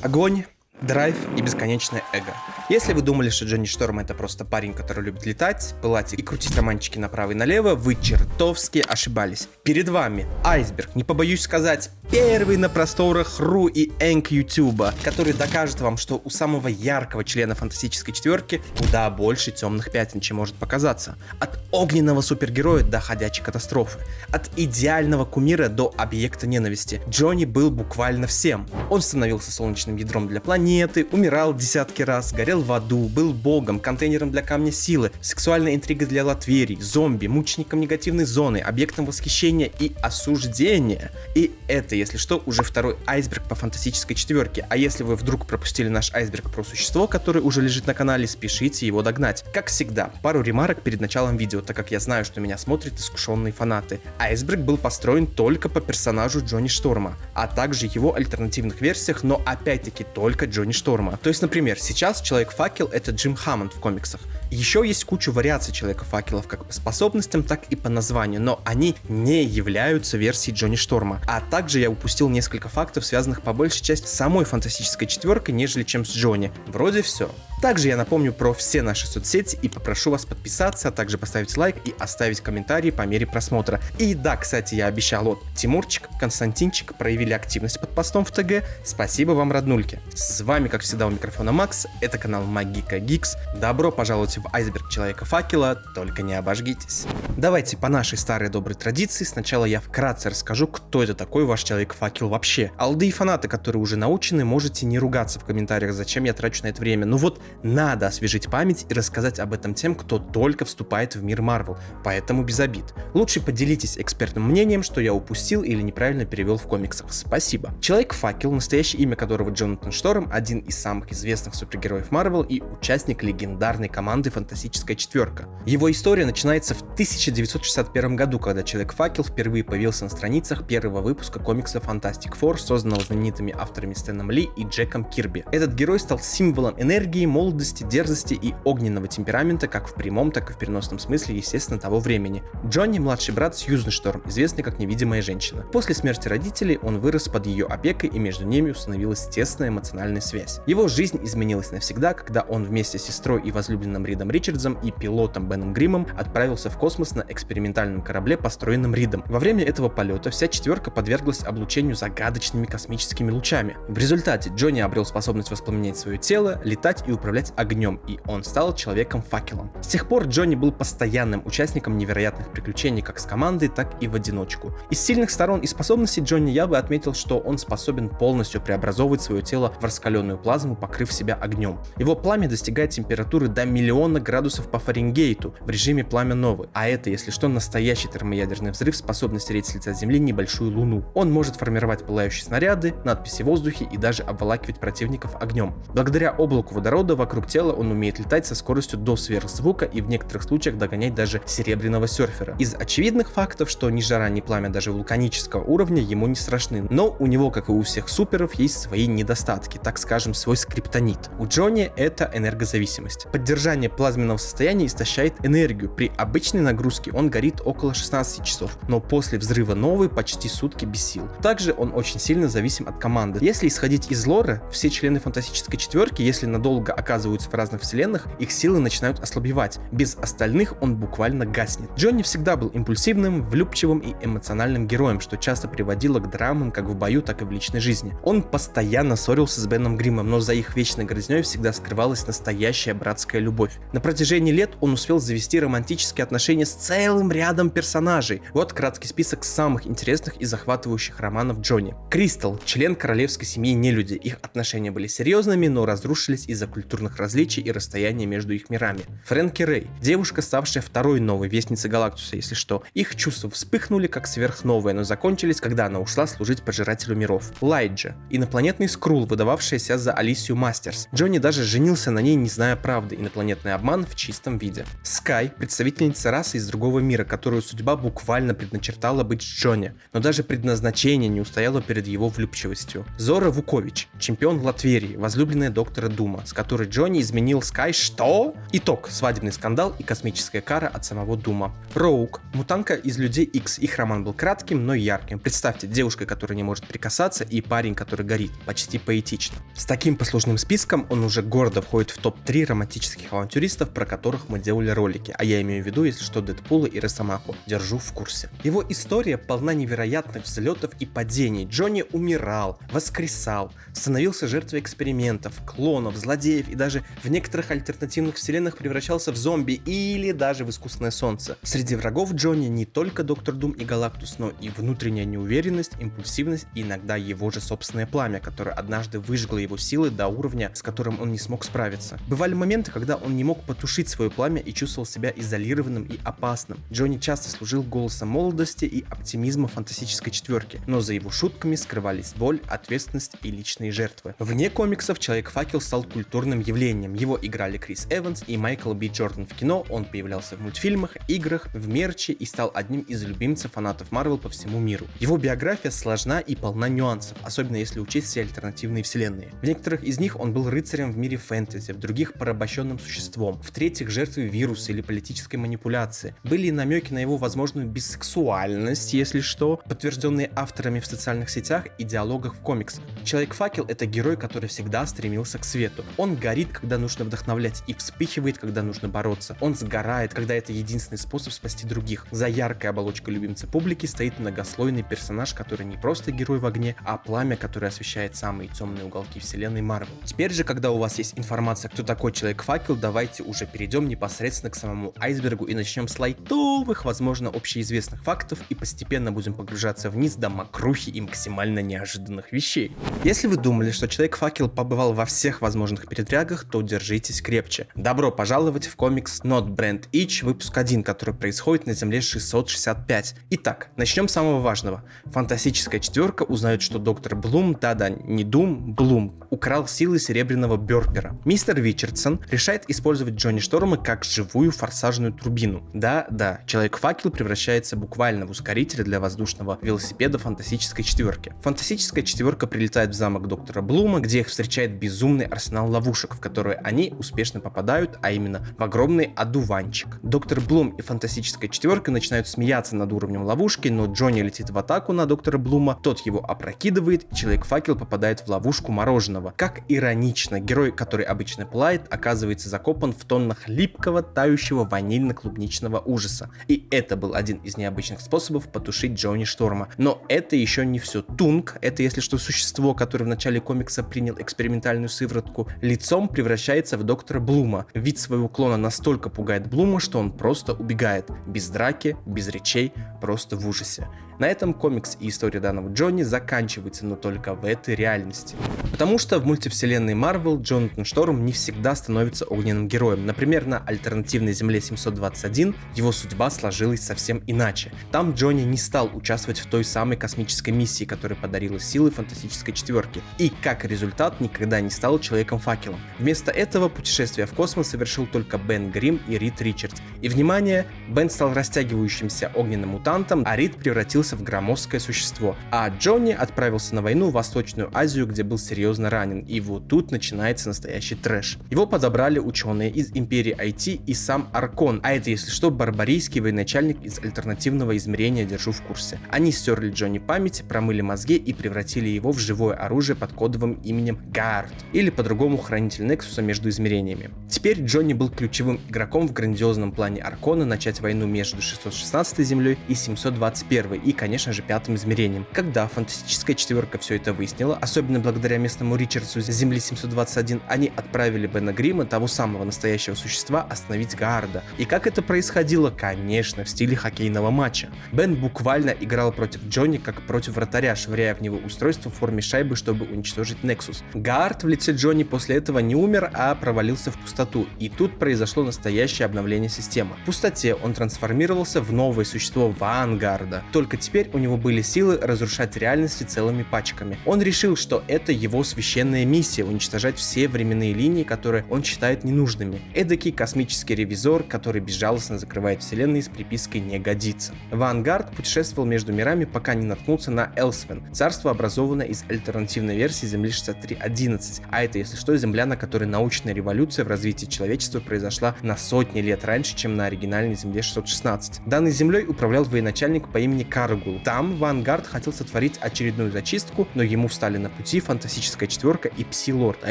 Огонь, драйв и бесконечное эго. Если вы думали, что Джонни Шторм это просто парень, который любит летать, пылать и крутить романчики направо и налево, вы чертовски ошибались. Перед вами айсберг, не побоюсь сказать, первый на просторах РУ и Энк Ютуба, который докажет вам, что у самого яркого члена фантастической четверки куда больше темных пятен, чем может показаться. От огненного супергероя до ходячей катастрофы. От идеального кумира до объекта ненависти. Джонни был буквально всем. Он становился солнечным ядром для планеты, умирал десятки раз, горел в аду, был богом, контейнером для камня силы, сексуальной интригой для латверий, зомби, мучеником негативной зоны, объектом восхищения и осуждения. И это, если что, уже второй айсберг по фантастической четверке. А если вы вдруг пропустили наш айсберг про существо, который уже лежит на канале, спешите его догнать. Как всегда, пару ремарок перед началом видео, так как я знаю, что меня смотрят искушенные фанаты. Айсберг был построен только по персонажу Джонни Шторма, а также его альтернативных версиях, но опять-таки только Джонни Шторма. То есть, например, сейчас Человек-факел — это Джим Хаммонд в комиксах. Еще есть куча вариаций Человека-факелов как по способностям, так и по названию, но они не являются версией Джонни Шторма. А также я упустил несколько фактов, связанных по большей части с самой фантастической четверкой, нежели чем с Джонни. Вроде все. Также я напомню про все наши соцсети и попрошу вас подписаться, а также поставить лайк и оставить комментарий по мере просмотра. И да, кстати, я обещал, вот Тимурчик, Константинчик проявили активность под постом в ТГ. Спасибо вам, роднульки. С вами, как всегда, у микрофона Макс, это канал Магика Гикс. Добро пожаловать в айсберг Человека-факела, только не обожгитесь. Давайте по нашей старой доброй традиции сначала я вкратце расскажу, кто это такой ваш Человек-факел вообще. Алды и фанаты, которые уже научены, можете не ругаться в комментариях, зачем я трачу на это время. Ну вот, надо освежить память и рассказать об этом тем, кто только вступает в мир Марвел, поэтому без обид. Лучше поделитесь экспертным мнением, что я упустил или неправильно перевел в комиксах. Спасибо. Человек-факел, настоящее имя которого Джонатан Шторм, один из самых известных супергероев Марвел и участник легендарной команды Фантастическая четверка. Его история начинается в 1961 году, когда Человек-факел впервые появился на страницах первого выпуска комикса Fantastic Four, созданного знаменитыми авторами Стэном Ли и Джеком Кирби. Этот герой стал символом энергии, молодости, дерзости и огненного темперамента как в прямом, так и в переносном смысле, естественно, того времени. Джонни — младший брат Сьюзен Шторм, известный как невидимая женщина. После смерти родителей он вырос под ее опекой, и между ними установилась тесная эмоциональная связь. Его жизнь изменилась навсегда, когда он вместе с сестрой и возлюбленным Ридом Ричардсом и пилотом Беном Гриммом отправился в космос на экспериментальном корабле, построенном Ридом. Во время этого полета вся четверка подверглась облучению загадочными космическими лучами. В результате Джонни обрел способность воспламенять свое тело, летать и управлять огнем, и он стал Человеком-факелом. С тех пор Джонни был постоянным участником невероятных приключений как с командой, так и в одиночку. Из сильных сторон и способностей Джонни я бы отметил, что он способен полностью преобразовывать свое тело в раскаленную плазму, покрыв себя огнем. Его пламя достигает температуры до 1 000 000 градусов по Фаренгейту в режиме пламя новы, а это, если что, настоящий термоядерный взрыв, способный стереть с лица Земли небольшую луну. Он может формировать пылающие снаряды, надписи в воздухе и даже обволакивать противников огнем. Благодаря облаку водорода вокруг тела он умеет летать со скоростью до сверхзвука и в некоторых случаях догонять даже серебряного серфера. Из очевидных фактов, что ни жара, ни пламя даже вулканического уровня ему не страшны, но у него, как и у всех суперов, есть свои недостатки, так скажем, свой скриптонит. У Джонни это энергозависимость. Поддержание плазменного состояния истощает энергию. При обычной нагрузке он горит около 16 часов, но после взрыва новой почти сутки без сил. Также он очень сильно зависим от команды. Если исходить из лора, все члены Фантастической четверки, если надолго оказываются в разных вселенных, их силы начинают ослабевать. Без остальных он буквально гаснет. Джонни всегда был импульсивным, влюбчивым и эмоциональным героем, что часто приводило к драмам как в бою, так и в личной жизни. Он постоянно ссорился с Беном Гриммом, но за их вечной грызней всегда скрывалась настоящая братская любовь. На протяжении лет он успел завести романтические отношения с целым рядом персонажей. Вот краткий список самых интересных и захватывающих романов Джонни. Кристал, член королевской семьи Нелюди. Их отношения были серьезными, но разрушились из-за культурных различий и расстояния между их мирами. Фрэнки Рэй, девушка, ставшая второй новой вестницей Галактуса, если что. Их чувства вспыхнули как сверхновые, но закончились, когда она ушла служить пожирателю миров. Лайджа, инопланетный скрул, выдававшаяся за Алисию Мастерс. Джонни даже женился на ней, не зная правды. Инопланетный обман в чистом виде. Скай, представительница расы из другого мира, которую судьба буквально предначертала быть с Джонни, но даже предназначение не устояло перед его влюбчивостью. Зора Вукович, чемпион Латверии, возлюбленная доктора Дума, с которой который Джонни изменил Скай. Что? Итог. Свадебный скандал и космическая кара от самого Дума. Роук. Мутантка из Людей Икс. Их роман был кратким, но ярким. Представьте, девушка, которая не может прикасаться, и парень, который горит. Почти поэтично. С таким послужным списком он уже гордо входит в топ-3 романтических авантюристов, про которых мы делали ролики. А я имею в виду, если что, Дэдпула и Росомаху. Держу в курсе. Его история полна невероятных взлетов и падений. Джонни умирал, воскресал, становился жертвой экспериментов, клонов, злодеев и даже в некоторых альтернативных вселенных превращался в зомби или даже в искусственное солнце. Среди врагов Джонни не только Доктор Дум и Галактус, но и внутренняя неуверенность, импульсивность и иногда его же собственное пламя, которое однажды выжгло его силы до уровня, с которым он не смог справиться. Бывали моменты, когда он не мог потушить свое пламя и чувствовал себя изолированным и опасным. Джонни часто служил голосом молодости и оптимизма фантастической четверки, но за его шутками скрывались боль, ответственность и личные жертвы. Вне комиксов Человек-факел стал культурным явлением. Его играли Крис Эванс и Майкл Би Джордан в кино, он появлялся в мультфильмах, играх, в мерче и стал одним из любимцев фанатов Марвел по всему миру. Его биография сложна и полна нюансов, особенно если учесть все альтернативные вселенные. В некоторых из них он был рыцарем в мире фэнтези, в других порабощенным существом, в третьих жертвой вируса или политической манипуляции. Были и намеки на его возможную бисексуальность, если что, подтвержденные авторами в социальных сетях и диалогах в комиксах. Человек-факел — это герой, который всегда стремился к свету. Он горит, когда нужно вдохновлять, и вспыхивает, когда нужно бороться. Он сгорает, когда это единственный способ спасти других. За яркой оболочкой любимца публики стоит многослойный персонаж, который не просто герой в огне, а пламя, которое освещает самые темные уголки вселенной Марвел. Теперь же, когда у вас есть информация, кто такой Человек-факел, давайте уже перейдем непосредственно к самому айсбергу и начнем с лайтовых, возможно, общеизвестных фактов и постепенно будем погружаться вниз до мокрухи и максимально неожиданных вещей. Если вы думали, что Человек-факел побывал во всех возможных передрягах, то держитесь крепче. Добро пожаловать в комикс Not Brand Itch, выпуск 1, который происходит на Земле 665. Итак, начнем с самого важного. Фантастическая четверка узнает, что доктор Блум, да-да, не Дум, Блум, украл силы серебряного Бёрпера. Мистер Ричардсон решает использовать Джонни Шторма как живую форсажную турбину. Да-да, Человек-факел превращается буквально в ускоритель для воздушного велосипеда фантастической четверки. Фантастическая четверка прилетает в замок доктора Блума, где их встречает безумный арсенал ловушек, в которые они успешно попадают, а именно в огромный одуванчик. Доктор Блум и фантастическая четверка начинают смеяться над уровнем ловушки, но Джонни летит в атаку на доктора Блума, тот его опрокидывает, и Человек-факел попадает в ловушку мороженого. Как иронично, герой, который обычно пылает, оказывается закопан в тоннах липкого, тающего ванильно-клубничного ужаса. И это был один из необычных способов потушить Джонни Шторма. Но это еще не все. Тунг, это если что существо, которое в начале комикса принял экспериментальную сыворотку, лицом превращается в доктора Блума. Вид своего клона настолько пугает Блума, что он просто убегает. Без драки, без речей, просто в ужасе. На этом комикс и история данного Джонни заканчивается, но только в этой реальности. Потому что в мультивселенной Marvel Джонатан Шторм не всегда становится огненным героем. Например, на альтернативной Земле 721 его судьба сложилась совсем иначе. Там Джонни не стал участвовать в той самой космической миссии, которая подарила силы фантастической четверки. И как результат никогда не стал Человеком-факелом. Вместо этого путешествие в космос совершил только Бен Грим и Рид Ричардс. И внимание, Бен стал растягивающимся огненным мутантом, а Рид превратился в громоздкое существо. А Джонни отправился на войну в Восточную Азию, где был серьезно ранен. И вот тут начинается настоящий трэш. Его подобрали ученые из Империи IT и сам Аркон. А это, если что, барбарийский военачальник из альтернативного измерения, держу в курсе. Они стерли Джонни память, промыли мозги и превратили его в живое оружие под кодовым именем Гард. Или по-другому хранитель Нексуса между измерениями. Теперь Джонни был ключевым игроком в грандиозном плане Аркона начать войну между 616 Землей и 721 и, конечно же, пятым измерением. Когда фантастическая четверка все это выяснила, особенно благодаря местному Ричардсу с Земли 721, они отправили Бена Грима, того самого настоящего существа, остановить Гарда. И как это происходило? Конечно, в стиле хоккейного матча. Бен буквально играл против Джонни как против вратаря, швыряя в него устройство в форме шайбы, чтобы уничтожить Нексус. Гард в лице Джонни после этого не умер, а провалился в пустоту. И тут произошло настоящее обновление системы. В пустоте он трансформировался в новое существо Вангарда. Только теперь у него были силы разрушать реальности целыми пачками. Он решил, что это его священная миссия — уничтожать все временные линии, которые он считает ненужными. Эдакий космический ревизор, который безжалостно закрывает вселенные с припиской «не годится». Вангард путешествовал между мирами, пока не наткнулся на Элсвен, царство, образованное из альтернативной версии Земли 6311, а это, если что, Земля, на которой научная революция в развитии человечества произошла на сотни лет раньше, чем на оригинальной Земле 616. Данной землей управлял военачальник по имени Каргул. Там Вангард хотел сотворить очередную зачистку, но ему встали на пути Фантастическая четверка и Пси-Лорд, а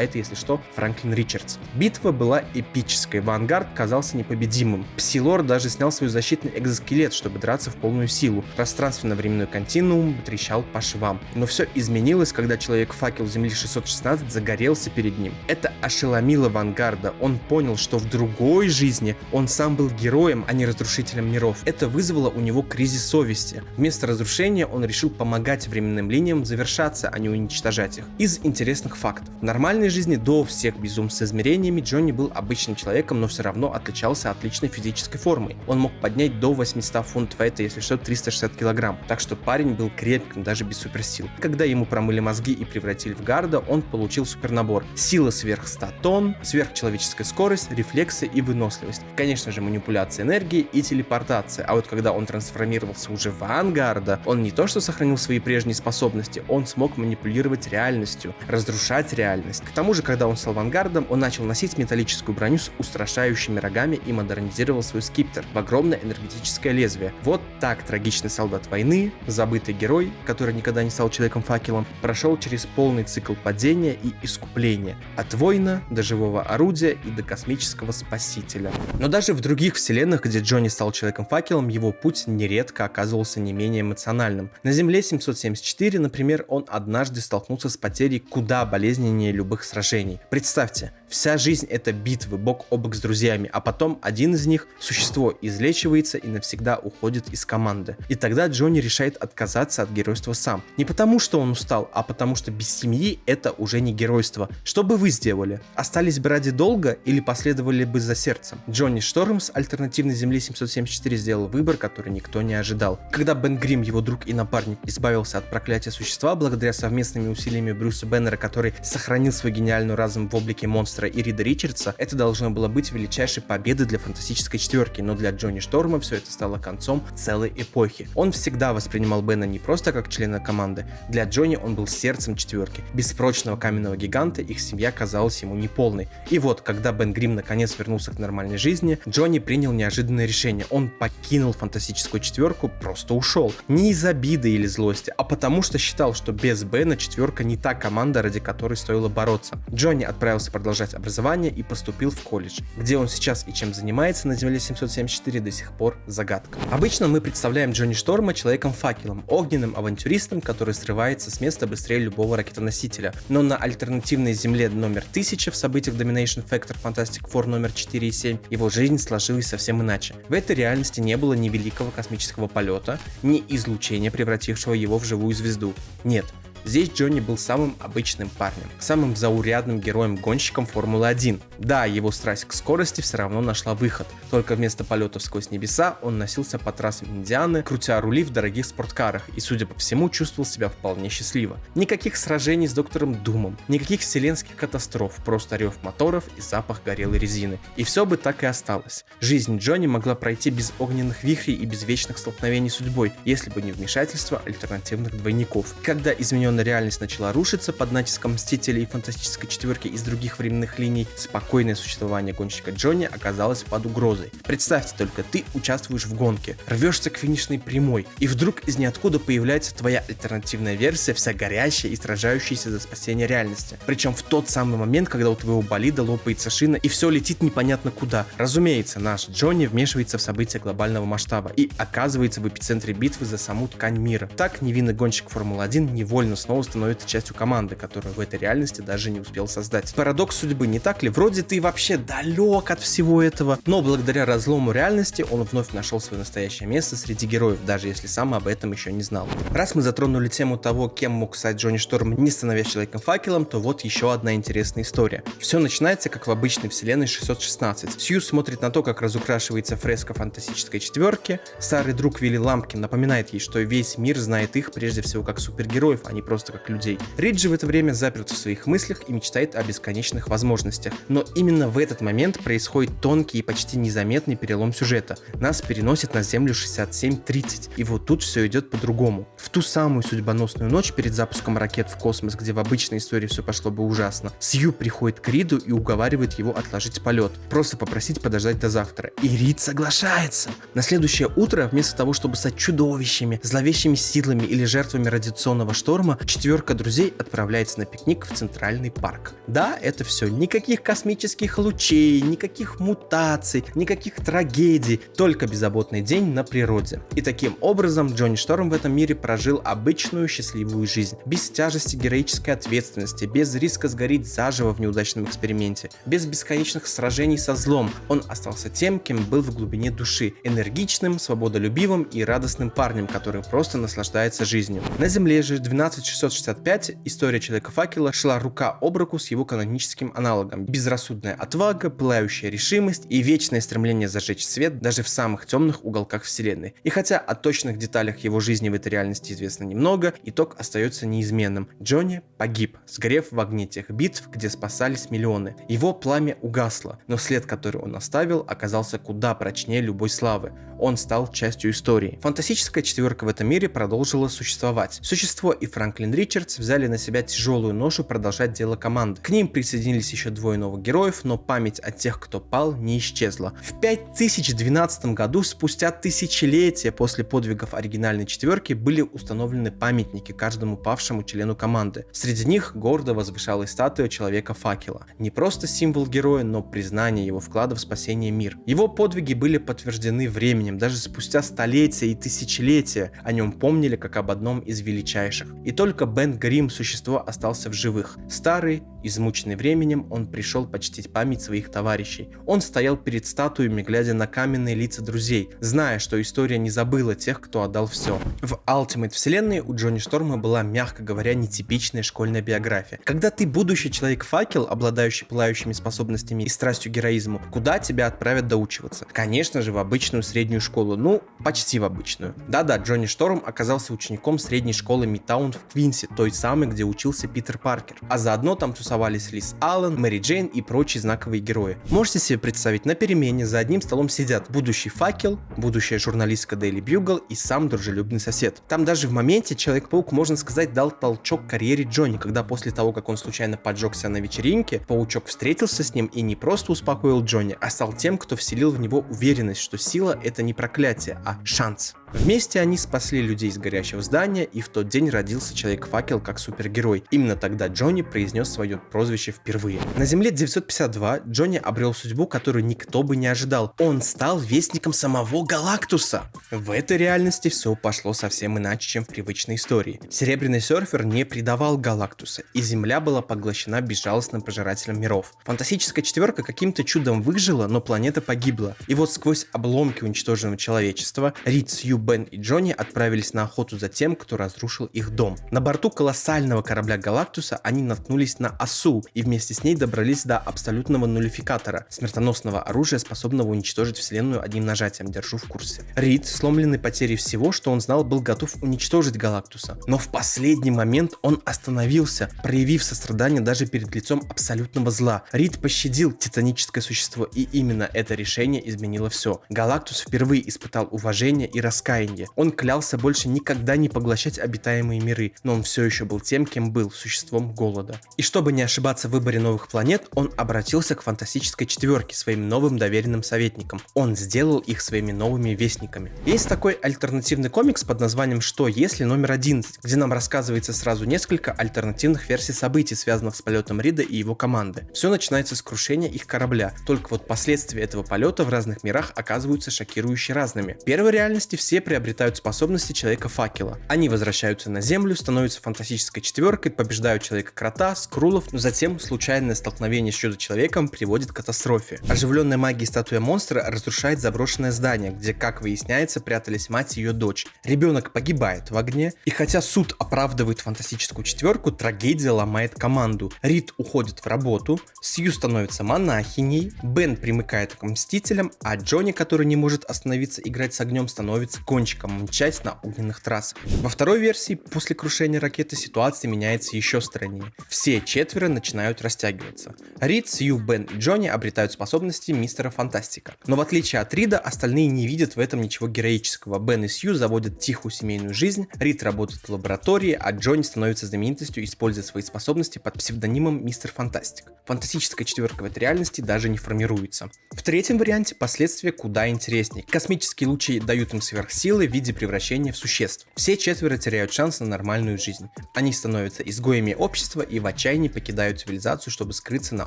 это, если что, Франклин Ричардс. Битва была эпической, Вангард казался непобедимым. Пси-Лорд даже снял свой защитный экзоскелет, чтобы драться в полную силу. Пространственно-временной континуум трещал по швам. Но все изменилось, когда Человек-факел Земли 616 загорелся перед ним. Это ошеломило Вангарда. Он понял, что в другой жизни он сам был героем, а не разрушителем миров. Это вызвало у него кризис совести. Вместо разрушения он решил помогать временным линиям завершаться, а не уничтожать их. Из интересных фактов. В нормальной жизни до всех безумств с измерениями Джонни был обычным человеком, но все равно отличался отличной физической формой. Он мог поднять до 800 фунтов, а это, если что, 360 килограмм. Так что парень был крепким даже без суперсил. Когда ему промыли мозги и превратили в гарда, он получил супернабор. Сила сверх 100 тонн, сверхчеловеческая скорость, рефлексы и выносливость. Конечно же, манипуляция энергии и телепортация. А вот когда он трансформировался уже в Вангарда, он не то что сохранил свои прежние способности, он смог манипулировать реальностью, разрушать реальность. К тому же, когда он стал Вангардом, он начал носить металлическую броню с устрашающими рогами и модернизировал свой скиптер в огромное энергетическое лезвие. Вот так трагичный солдат войны, забытый герой, который никогда не стал Человеком-факелом, прошел через полный цикл падения и искупления. От воина до живого орудия и до космического спасителя. Но даже в других вселенных, где Джонни стал Человеком-факелом, его путь нередко оказывался не менее эмоциональным. На Земле 774, например, он однажды столкнулся с потерей куда болезненнее любых сражений. Представьте, вся жизнь — это битвы бок о бок с друзьями, а потом один из них, существо, излечивается и навсегда уходит из команды. И тогда Джонни решает отказаться от геройства сам. Не потому, что он устал, а потому, что без семьи это уже не геройство. Что бы вы сделали? Остались бы ради долга или последовали бы за сердцем? Джонни Шторм с альтернативной Земли 774 сделал выбор, который никто не ожидал. Когда Бен Грим, его друг и напарник, избавился от проклятия существа благодаря совместными усилиями Брюса Беннера, который сохранил свой гениальный разум в облике монстра, и Рида Ричардса, это должно было быть величайшей победой для Фантастической четверки, но для Джонни Шторма все это стало концом целой эпохи. Он всегда воспринимал Бена не просто как члена команды. Для Джонни он был сердцем четверки. Без прочного каменного гиганта их семья казалась ему неполной. И вот, когда Бен Грим наконец вернулся к нормальной жизни, Джонни принял неожиданное решение. Он покинул Фантастическую четверку, просто ушел. Не из обиды или злости, а потому что считал, что без Бена четверка не та команда, ради которой стоило бороться. Джонни отправился продолжать образование и поступил в колледж. Где он сейчас и чем занимается на Земле 774, до сих пор загадка. Обычно мы представляем Джонни Шторма Человеком-факелом, огненным авантюристом, который срывается с места быстрее любого ракетоносителя. Но на альтернативной Земле номер 1000 в событиях Domination Factor Fantastic Four номер 4 и 7 его жизнь сложилась совсем иначе. В этой реальности не было ни великого космического полета, ни излучения, превратившего его в живую звезду. Нет. Здесь Джонни был самым обычным парнем, самым заурядным героем-гонщиком Формулы-1. Да, его страсть к скорости все равно нашла выход, только вместо полетов сквозь небеса он носился по трассам Индианы, крутя рули в дорогих спорткарах и, судя по всему, чувствовал себя вполне счастливо. Никаких сражений с Доктором Думом, никаких вселенских катастроф, просто рев моторов и запах горелой резины. И все бы так и осталось. Жизнь Джонни могла пройти без огненных вихрей и без вечных столкновений с судьбой, если бы не вмешательство альтернативных двойников. Когда измененная реальность начала рушиться под натиском Мстителей и Фантастической четверки из других временных линий, спокойное существование гонщика Джонни оказалось под угрозой. Представьте только, ты участвуешь в гонке, рвешься к финишной прямой, и вдруг из ниоткуда появляется твоя альтернативная версия, вся горящая и сражающаяся за спасение реальности. Причем в тот самый момент, когда у твоего болида лопается шина и все летит непонятно куда. Разумеется, наш Джонни вмешивается в события глобального масштаба и оказывается в эпицентре битвы за саму ткань мира. Так невинный гонщик Формулы-1 невольно снова становится частью команды, которую в этой реальности даже не успел создать. Парадокс судьбы, не так ли? Вроде ты вообще далек от всего этого, но благодаря разлому реальности он вновь нашел свое настоящее место среди героев, даже если сам об этом еще не знал. Раз мы затронули тему того, кем мог стать Джонни Шторм, не становясь Человеком-факелом, то вот еще одна интересная история. Все начинается как в обычной вселенной 616. Сью смотрит на то, как разукрашивается фреска фантастической четверки. Старый друг Вилли Лампкин напоминает ей, что весь мир знает их прежде всего как супергероев, а не просто как людей. Рид же в это время заперт в своих мыслях и мечтает о бесконечных возможностях. Но именно в этот момент происходит тонкий и почти незаметный перелом сюжета. Нас переносит на Землю 6730, и вот тут все идет по-другому. В ту самую судьбоносную ночь перед запуском ракет в космос, где в обычной истории все пошло бы ужасно, Сью приходит к Риду и уговаривает его отложить полет, просто попросить подождать до завтра. И Рид соглашается. На следующее утро, вместо того, чтобы стать чудовищами, зловещими силами или жертвами радиационного шторма, четверка друзей отправляется на пикник в Центральный парк. Да, это все. Никаких космических лучей, никаких мутаций, никаких трагедий, только беззаботный день на природе. И таким образом Джонни Шторм в этом мире прожил обычную счастливую жизнь, без тяжести героической ответственности, без риска сгореть заживо в неудачном эксперименте, без бесконечных сражений со злом. Он остался тем, кем был в глубине души, энергичным, свободолюбивым и радостным парнем, который просто наслаждается жизнью. На Земле же 12665 история Человека-факела шла рука об руку с его каноническим аналогом. Безрассудная отвага, пылающая решимость и вечное стремление зажечь свет даже в самых темных уголках вселенной. И хотя о точных деталях его жизни в этой реальности известно немного, итог остается неизменным. Джонни погиб, сгорев в огне тех битв, где спасались миллионы. Его пламя угасло, но след, который он оставил, оказался куда прочнее любой славы. Он стал частью истории. Фантастическая четверка в этом мире продолжила существовать. Существо и Франклин Ричардс взяли на себя тяжелую ношу продолжать дело команды. К ним присоединились еще двое новых героев, но память о тех, кто пал, не исчезла. В 5012 году, спустя тысячелетия после подвигов оригинальной четверки, были установлены памятники каждому павшему члену команды. Среди них гордо возвышалась статуя Человека-факела. Не просто символ героя, но признание его вклада в спасение мира. Его подвиги были подтверждены временем, даже спустя столетия и тысячелетия о нем помнили как об одном из величайших. И только Бен Грим, существо, остался в живых. Старый, измученный временем, он пришел почтить память своих товарищей. Он стоял перед статуями, глядя на каменные лица друзей, зная, что история не забыла тех, кто отдал все. В Ultimate вселенной у Джонни Шторма была, мягко говоря, нетипичная школьная биография. Когда ты будущий Человек-факел, обладающий пылающими способностями и страстью к героизму, куда тебя отправят доучиваться? Конечно же, в обычную среднюю школу, ну, почти в обычную. Да-да, Джонни Шторм оказался учеником средней школы Мидтаун в Квинсе, той самой, где учился Питер Паркер. А заодно там тусовались Лиз Аллен, Мэри Джейн и прочие знаковые герои. Можете себе представить, на перемене за одним столом сидят будущий факел, будущая журналистка Daily Bugle и сам дружелюбный сосед. Там даже в моменте Человек-паук, можно сказать, дал толчок карьере Джонни, когда после того, как он случайно поджегся на вечеринке, паучок встретился с ним и не просто успокоил Джонни, а стал тем, кто вселил в него уверенность, что сила — это не проклятие, а шанс. Вместе они спасли людей из горящего здания, и в тот день родился Человек-факел как супергерой. Именно тогда Джонни произнес свое прозвище впервые. На Земле 952 Джонни обрел судьбу, которую никто бы не ожидал. Он стал вестником самого Галактуса. В этой реальности все пошло совсем иначе, чем в привычной истории. Серебряный серфер не предавал Галактуса, и Земля была поглощена безжалостным пожирателем миров. Фантастическая четверка каким-то чудом выжила, но планета погибла. И вот сквозь обломки уничтоженного человечества Рид, Сью, Бен и Джонни отправились на охоту за тем, кто разрушил их дом. На борту колоссального корабля Галактуса они наткнулись на осу и вместе с ней добрались до абсолютного нулификатора, смертоносного оружия, способного уничтожить вселенную одним нажатием, держу в курсе. Рид, сломленный потерей всего, что он знал, был готов уничтожить Галактуса. Но в последний момент он остановился, проявив сострадание даже перед лицом абсолютного зла. Рид пощадил титаническое существо, и именно это решение изменило все. Галактус впервые испытал уважение и раскаяние. Он клялся больше никогда не поглощать обитаемые миры, но он все еще был тем, кем был, существом голода. И чтобы не ошибаться в выборе новых планет, он обратился к фантастической четверке, своим новым доверенным советникам. Он сделал их своими новыми вестниками. Есть такой альтернативный комикс под названием «Что если?», номер 11, где нам рассказывается сразу несколько альтернативных версий событий, связанных с полетом Рида и его команды. Все начинается с крушения их корабля, только вот последствия этого полета в разных мирах оказываются шокирующе разными. В первой реальности все где приобретают способности Человека-факела. Они возвращаются на Землю, становятся фантастической четверкой, побеждают Человека-крота, скрулов, но затем случайное столкновение с Чудо-человеком приводит к катастрофе. Оживленная магией статуя монстра разрушает заброшенное здание, где, как выясняется, прятались мать и ее дочь. Ребенок погибает в огне, и хотя суд оправдывает фантастическую четверку, трагедия ломает команду. Рид уходит в работу, Сью становится монахиней, Бен примыкает к Мстителям, а Джонни, который не может остановиться играть с огнем, становится гонщиком, мчась на огненных трассах. Во второй версии, после крушения ракеты, ситуация меняется еще страннее. Все четверо начинают растягиваться. Рид, Сью, Бен и Джонни обретают способности Мистера Фантастика. Но в отличие от Рида, остальные не видят в этом ничего героического. Бен и Сью заводят тихую семейную жизнь, Рид работает в лаборатории, а Джонни становится знаменитостью, используя свои способности под псевдонимом Мистер Фантастик. Фантастическая четверка в этой реальности даже не формируется. В третьем варианте последствия куда интереснее. Космические лучи дают им сверхсилы в виде превращения в существ. Все четверо теряют шанс на нормальную жизнь. Они становятся изгоями общества и в отчаянии покидают цивилизацию, чтобы скрыться на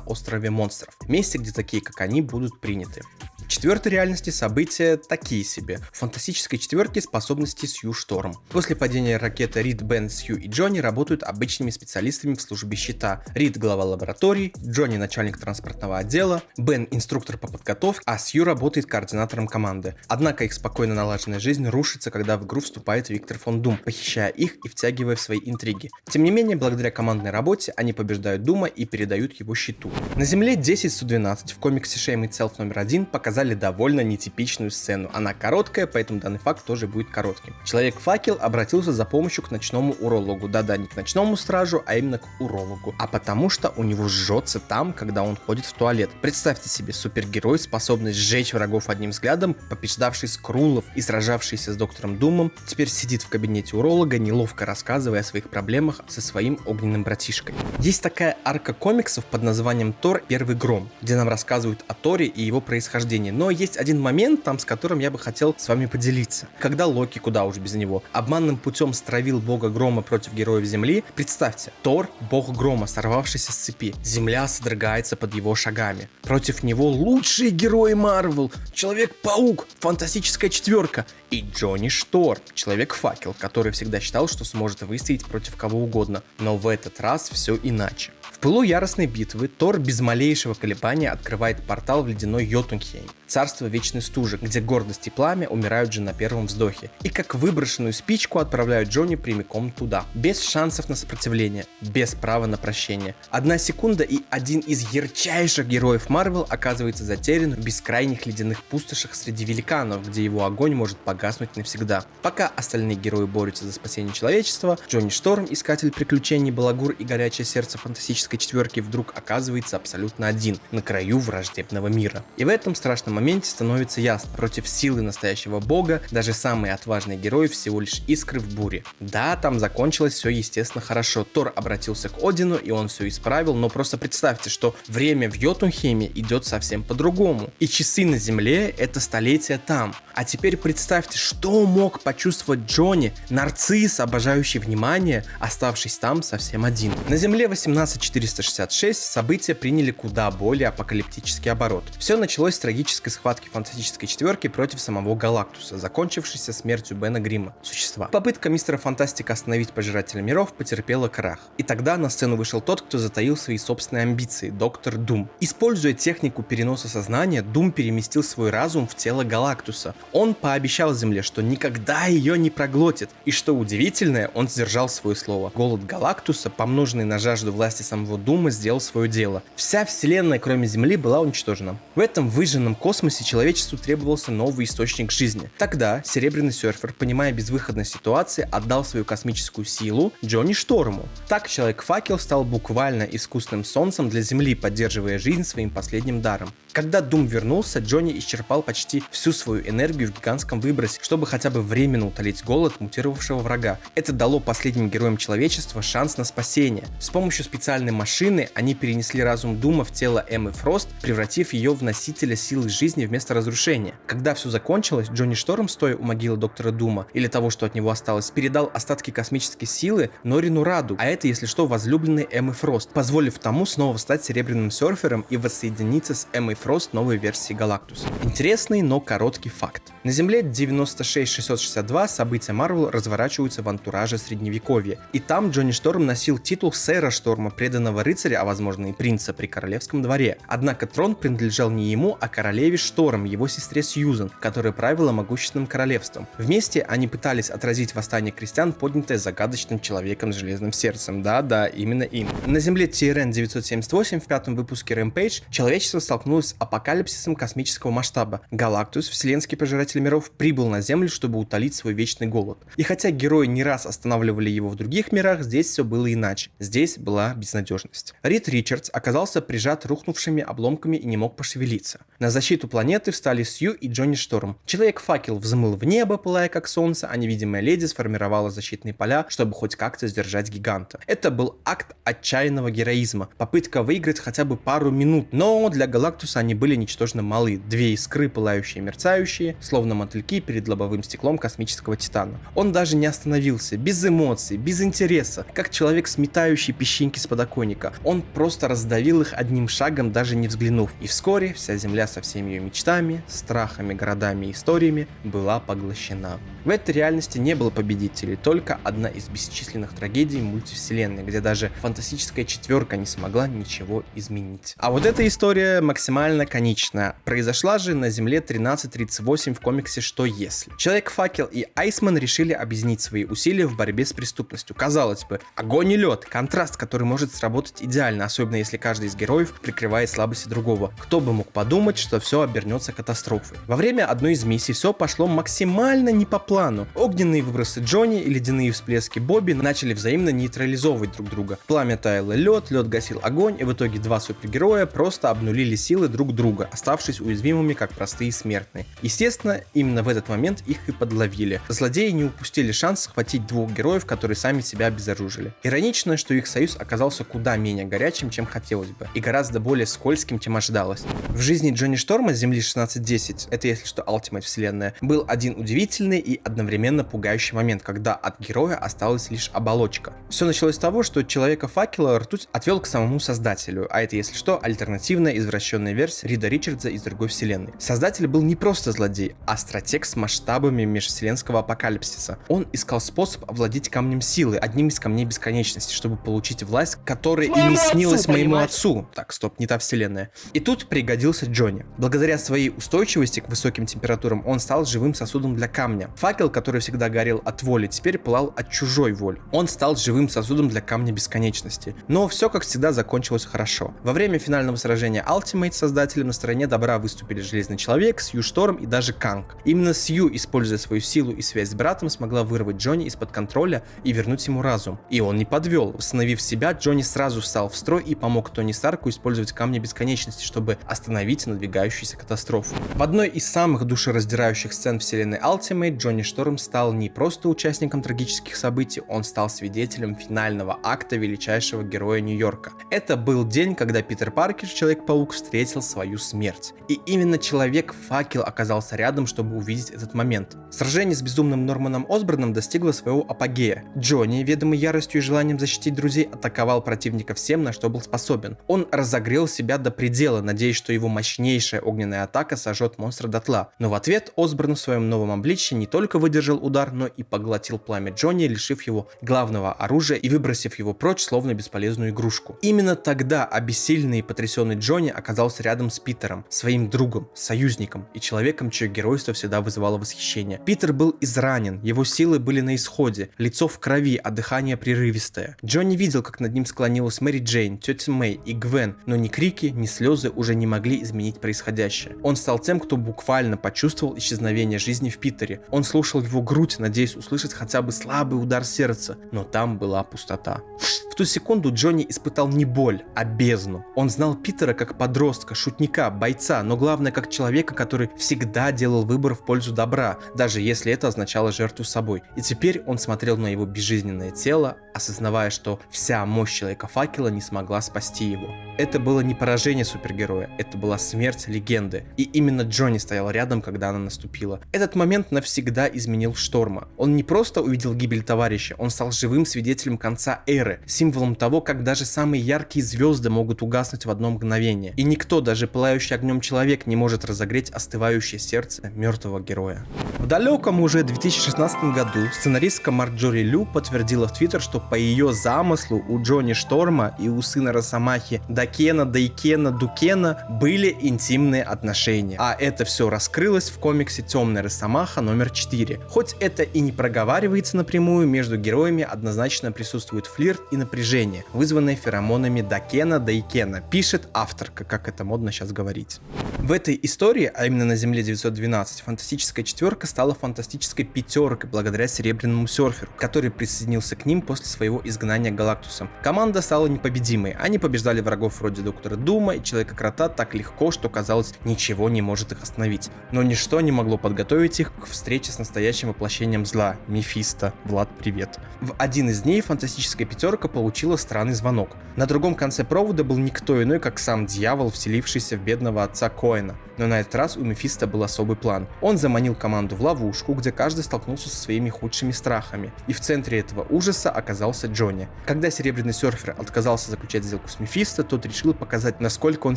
острове монстров, месте, где такие, как они, будут приняты. В четвертой реальности события такие себе. В фантастической четверке способности Сью Шторм. После падения ракеты Рид, Бен, Сью и Джонни работают обычными специалистами в службе щита. Рид — глава лаборатории, Джонни — начальник транспортного отдела, Бен — инструктор по подготовке, а Сью работает координатором команды. Однако их спокойно налаженная жизнь рушится, когда в игру вступает Виктор фон Дум, похищая их и втягивая в свои интриги. Тем не менее, благодаря командной работе они побеждают Дума и передают его щиту. На Земле 10-112 в комиксе Shame Itself номер 1 показали довольно нетипичную сцену. Она короткая, поэтому данный факт тоже будет коротким. Человек-факел обратился за помощью к ночному урологу. Да-да, не к ночному стражу, а именно к урологу. А потому что у него жжется там, когда он ходит в туалет. Представьте себе, супергерой, способный сжечь врагов одним взглядом, побеждавший скрулов и сражавшийся с доктором Думом, теперь сидит в кабинете уролога, неловко рассказывая о своих проблемах со своим огненным братишкой. Есть такая арка комиксов под названием «Тор. Первый гром», где нам рассказывают о Торе и его происхождении. Но есть один момент там, с которым я бы хотел с вами поделиться. Когда Локи, куда уж без него, обманным путем стравил бога грома против героев Земли, представьте, Тор — бог грома, сорвавшийся с цепи. Земля содрогается под его шагами. Против него лучшие герои Марвел, Человек-паук, Фантастическая четверка и Джонни Шторм, Человек-факел, который всегда считал, что сможет выстоять против кого угодно. Но в этот раз все иначе. В пылу яростной битвы Тор без малейшего колебания открывает портал в ледяной Йотунхейм, царство вечной стужи, где гордость и пламя умирают же на первом вздохе, и как выброшенную спичку отправляют Джонни прямиком туда, без шансов на сопротивление, без права на прощение. 1 секунда, и один из ярчайших героев Марвел оказывается затерян в бескрайних ледяных пустошах среди великанов, где его огонь может погаснуть навсегда. Пока остальные герои борются за спасение человечества, Джонни Шторм, искатель приключений, балагур и горячее сердце фантастической четверки, вдруг оказывается абсолютно один, на краю враждебного мира. И в этом страшном моменте становится ясно: против силы настоящего бога даже самые отважные герои всего лишь искры в буре. Да, там закончилось все естественно хорошо. Тор обратился к Одину, и он все исправил, но просто представьте, что время в Йотунхейме идет совсем по-другому. И часы на Земле — это столетия там. А теперь представьте, что мог почувствовать Джонни, нарцисс, обожающий внимание, оставшись там совсем один. На Земле 18466 события приняли куда более апокалиптический оборот. Все началось с трагической схватки Фантастической четверки против самого Галактуса, закончившейся смертью Бена Гримма, существа. Попытка Мистера Фантастика остановить Пожирателя миров потерпела крах. И тогда на сцену вышел тот, кто затаил свои собственные амбиции — Доктор Дум. Используя технику переноса сознания, Дум переместил свой разум в тело Галактуса. Он пообещал Земле, что никогда ее не проглотит. И что удивительное, он сдержал свое слово. Голод Галактуса, помноженный на жажду власти самого Дума, сделал свое дело. Вся вселенная, кроме Земли, была уничтожена. В этом выжженном космосе человечеству требовался новый источник жизни. Тогда Серебряный серфер, понимая безвыходность ситуации, отдал свою космическую силу Джонни Шторму. Так Человек-факел стал буквально искусственным солнцем для Земли, поддерживая жизнь своим последним даром. Когда Дум вернулся, Джонни исчерпал почти всю свою энергию в гигантском выбросе, чтобы хотя бы временно утолить голод мутировавшего врага. Это дало последним героям человечества шанс на спасение. С помощью специальной машины, они перенесли разум Дума в тело Эммы Фрост, превратив ее в носителя силы жизни вместо разрушения. Когда все закончилось, Джонни Шторм, стоя у могилы доктора Дума, или того, что от него осталось, передал остатки космической силы Норину Раду, а это, если что, возлюбленной Эммы Фрост, позволив тому снова стать серебряным серфером и воссоединиться с Эммой Фрост новой версии Галактуса. Интересный, но короткий факт. На Земле 96662 события Марвел разворачиваются в антураже Средневековья, и там Джонни Шторм носил титул сэра Шторма, преданного рыцаря, а возможно и принца при королевском дворе. Однако трон принадлежал не ему, а королеве Шторм, его сестре Сьюзен, которая правила могущественным королевством. Вместе они пытались отразить восстание крестьян, поднятое загадочным человеком с железным сердцем. Да, именно им. На Земле TRN 978 в 5-м выпуске Rampage человечество столкнулось с апокалипсисом космического масштаба. Галактус, вселенский пожиратель миров, прибыл на Землю, чтобы утолить свой вечный голод. И хотя герои не раз останавливали его в других мирах, здесь все было иначе. Здесь была безнадежность. Рид Ричардс оказался прижат рухнувшими обломками и не мог пошевелиться. На защиту планеты встали Сью и Джонни Шторм. Человек-факел взмыл в небо, пылая как солнце, а невидимая леди сформировала защитные поля, чтобы хоть как-то сдержать гиганта. Это был акт отчаянного героизма, попытка выиграть хотя бы пару минут, но для Галактуса они были ничтожно малы. Две искры, пылающие и мерцающие, словно мотыльки перед лобовым стеклом космического титана. Он даже не остановился, без эмоций, без интереса, как человек, сметающий песчинки с подоконника. Он просто раздавил их одним шагом, даже не взглянув. И вскоре вся Земля со всеми ее мечтами, страхами, городами и историями была поглощена. В этой реальности не было победителей, только одна из бесчисленных трагедий мультивселенной, где даже фантастическая четверка не смогла ничего изменить. А вот эта история максимально конечная. Произошла же на Земле 1338 в комиксе «Что если?». Человек-факел и Айсман решили объединить свои усилия в борьбе с преступностью. Казалось бы, огонь и лед, контраст, который может сработать идеально, особенно если каждый из героев прикрывает слабости другого. Кто бы мог подумать, что все обернется катастрофой. Во время одной из миссий все пошло максимально не по плану. Огненные выбросы Джонни и ледяные всплески Бобби начали взаимно нейтрализовывать друг друга. Пламя таяло лед, лед гасил огонь, и в итоге два супергероя просто обнулили силы друг друга, оставшись уязвимыми как простые смертные. Естественно, именно в этот момент их и подловили. Злодеи не упустили шанс схватить двух героев, которые сами себя обезоружили. Иронично, что их союз оказался куда менее горячим, чем хотелось бы, и гораздо более скользким, чем ожидалось. В жизни Джонни Шторма с Земли 1610, это если что Ultimate вселенная, был один удивительный и одновременно пугающий момент, когда от героя осталась лишь оболочка. Все началось с того, что Человека-факела Ртуть отвел к самому создателю, а это если что альтернативная извращенная версия Рида Ричардса из другой вселенной. Создатель был не просто злодей, а стратег с масштабами межвселенского апокалипсиса. Он искал способ овладеть камнем силы, одним из камней бесконечности, чтобы получить власть, которая и не снилась моему отцу. Так, стоп, не та вселенная. И тут пригодился Джонни. Благодаря своей устойчивости к высоким температурам он стал живым сосудом для камня. Факел, который всегда горел от воли, теперь пылал от чужой воли. Он стал живым сосудом для камня бесконечности. Но все, как всегда, закончилось хорошо. Во время финального сражения Ultimate с создателем на стороне добра выступили Железный Человек, Сью Шторм и даже Канг. Именно Сью, используя свою силу и связь с братом, смогла вырвать Джонни из-под контроля и вернуть ему разум. И он не подвел. Восстановив себя, Джонни сразу встал в строй и помог Тони Старку использовать камни бесконечности, чтобы остановить надвигающуюся катастрофу. В одной из самых душераздирающих сцен вселенной Ultimate Джонни Шторм стал не просто участником трагических событий, он стал свидетелем финального акта величайшего героя Нью-Йорка. Это был день, когда Питер Паркер, Человек-паук, встретил свою смерть. И именно Человек-факел оказался рядом, чтобы увидеть этот момент. Сражение с безумным Норманом Осборном достигло своего апогея. Джонни, ведомый яростью и желанием защитить друзей, атаковал противника всем, на что был способен. Он разогрел себя до предела, надеясь, что его мощнейшая огненная атака сожжет монстра дотла. Но в ответ Осборн в своем новом обличье не только выдержал удар, но и поглотил пламя Джонни, лишив его главного оружия и выбросив его прочь, словно бесполезную игрушку. Именно тогда обессиленный и потрясенный Джонни оказался рядом с Питером, своим другом, союзником и человеком, чье геройство всегда вызывало восхищение. Питер был изранен, его силы были на исходе, лицо в крови, а дыхание прерывистое. Джонни видел, как над ним склонилась Мэри Джейн, тетя Мэй и Гвен, но ни крики, ни слезы уже не могли изменить происходящее. Он стал тем, кто буквально почувствовал исчезновение жизни в Питере. Он слушал его грудь, надеясь услышать хотя бы слабый удар сердца, но там была пустота. В ту секунду Джонни испытал не боль, а бездну. Он знал Питера как подростка, шутника, бойца, но главное как человека, который всегда делал выбор в пользу добра, даже если это означало жертву собой. И теперь он смотрел на его безжизненное тело, осознавая, что вся мощь Человека-факела не смогла спасти его. Это было не поражение супергероя, это была смерть легенды. И именно Джонни стоял рядом, когда она наступила. Этот момент навсегда изменил Шторма. Он не просто увидел гибель товарища, он стал живым свидетелем конца эры, символом того, как даже самые яркие звезды могут угаснуть в одно мгновение. И никто, даже пылающий огнем человек, не может разогреть остывающее сердце мертвого героя. В далеком уже 2016 году сценаристка Марджори Лю подтвердила в Твиттер, что по ее замыслу у Джонни Шторма и у сына Росомахи Дакена, Дайкена, Дукена были интимные отношения. А это все раскрылось в комиксе «Темная Росомаха» номер 4. Хоть это и не проговаривается напрямую, между героями однозначно присутствует флирт и напряжение, вызванное феромонами Дакена, Дайкена, пишет авторка, как это модно сейчас говорить. В этой истории, а именно на Земле 912, фантастическая четверка стала фантастической пятеркой благодаря Серебряному Серферу, который присоединился к ним после своего изгнания Галактусом. Команда стала непобедимой, они побеждали врагов вроде Доктора Дума и Человека-крота так легко, что казалось, ничего не может их остановить. Но ничто не могло подготовить их к встрече с настоящим воплощением зла — Мефисто. Влад, привет. В один из дней фантастическая пятерка получила странный звонок. На другом конце провода был никто иной, как сам дьявол, вселившийся в бедного отца Коэна. Но на этот раз у Мефисто был особый план. Он заманил команду в ловушку, где каждый столкнулся со своими худшими страхами. И в центре этого ужаса оказался Джонни. Когда Серебряный Серфер отказался заключать сделку с Мефисто, тот решил показать, насколько он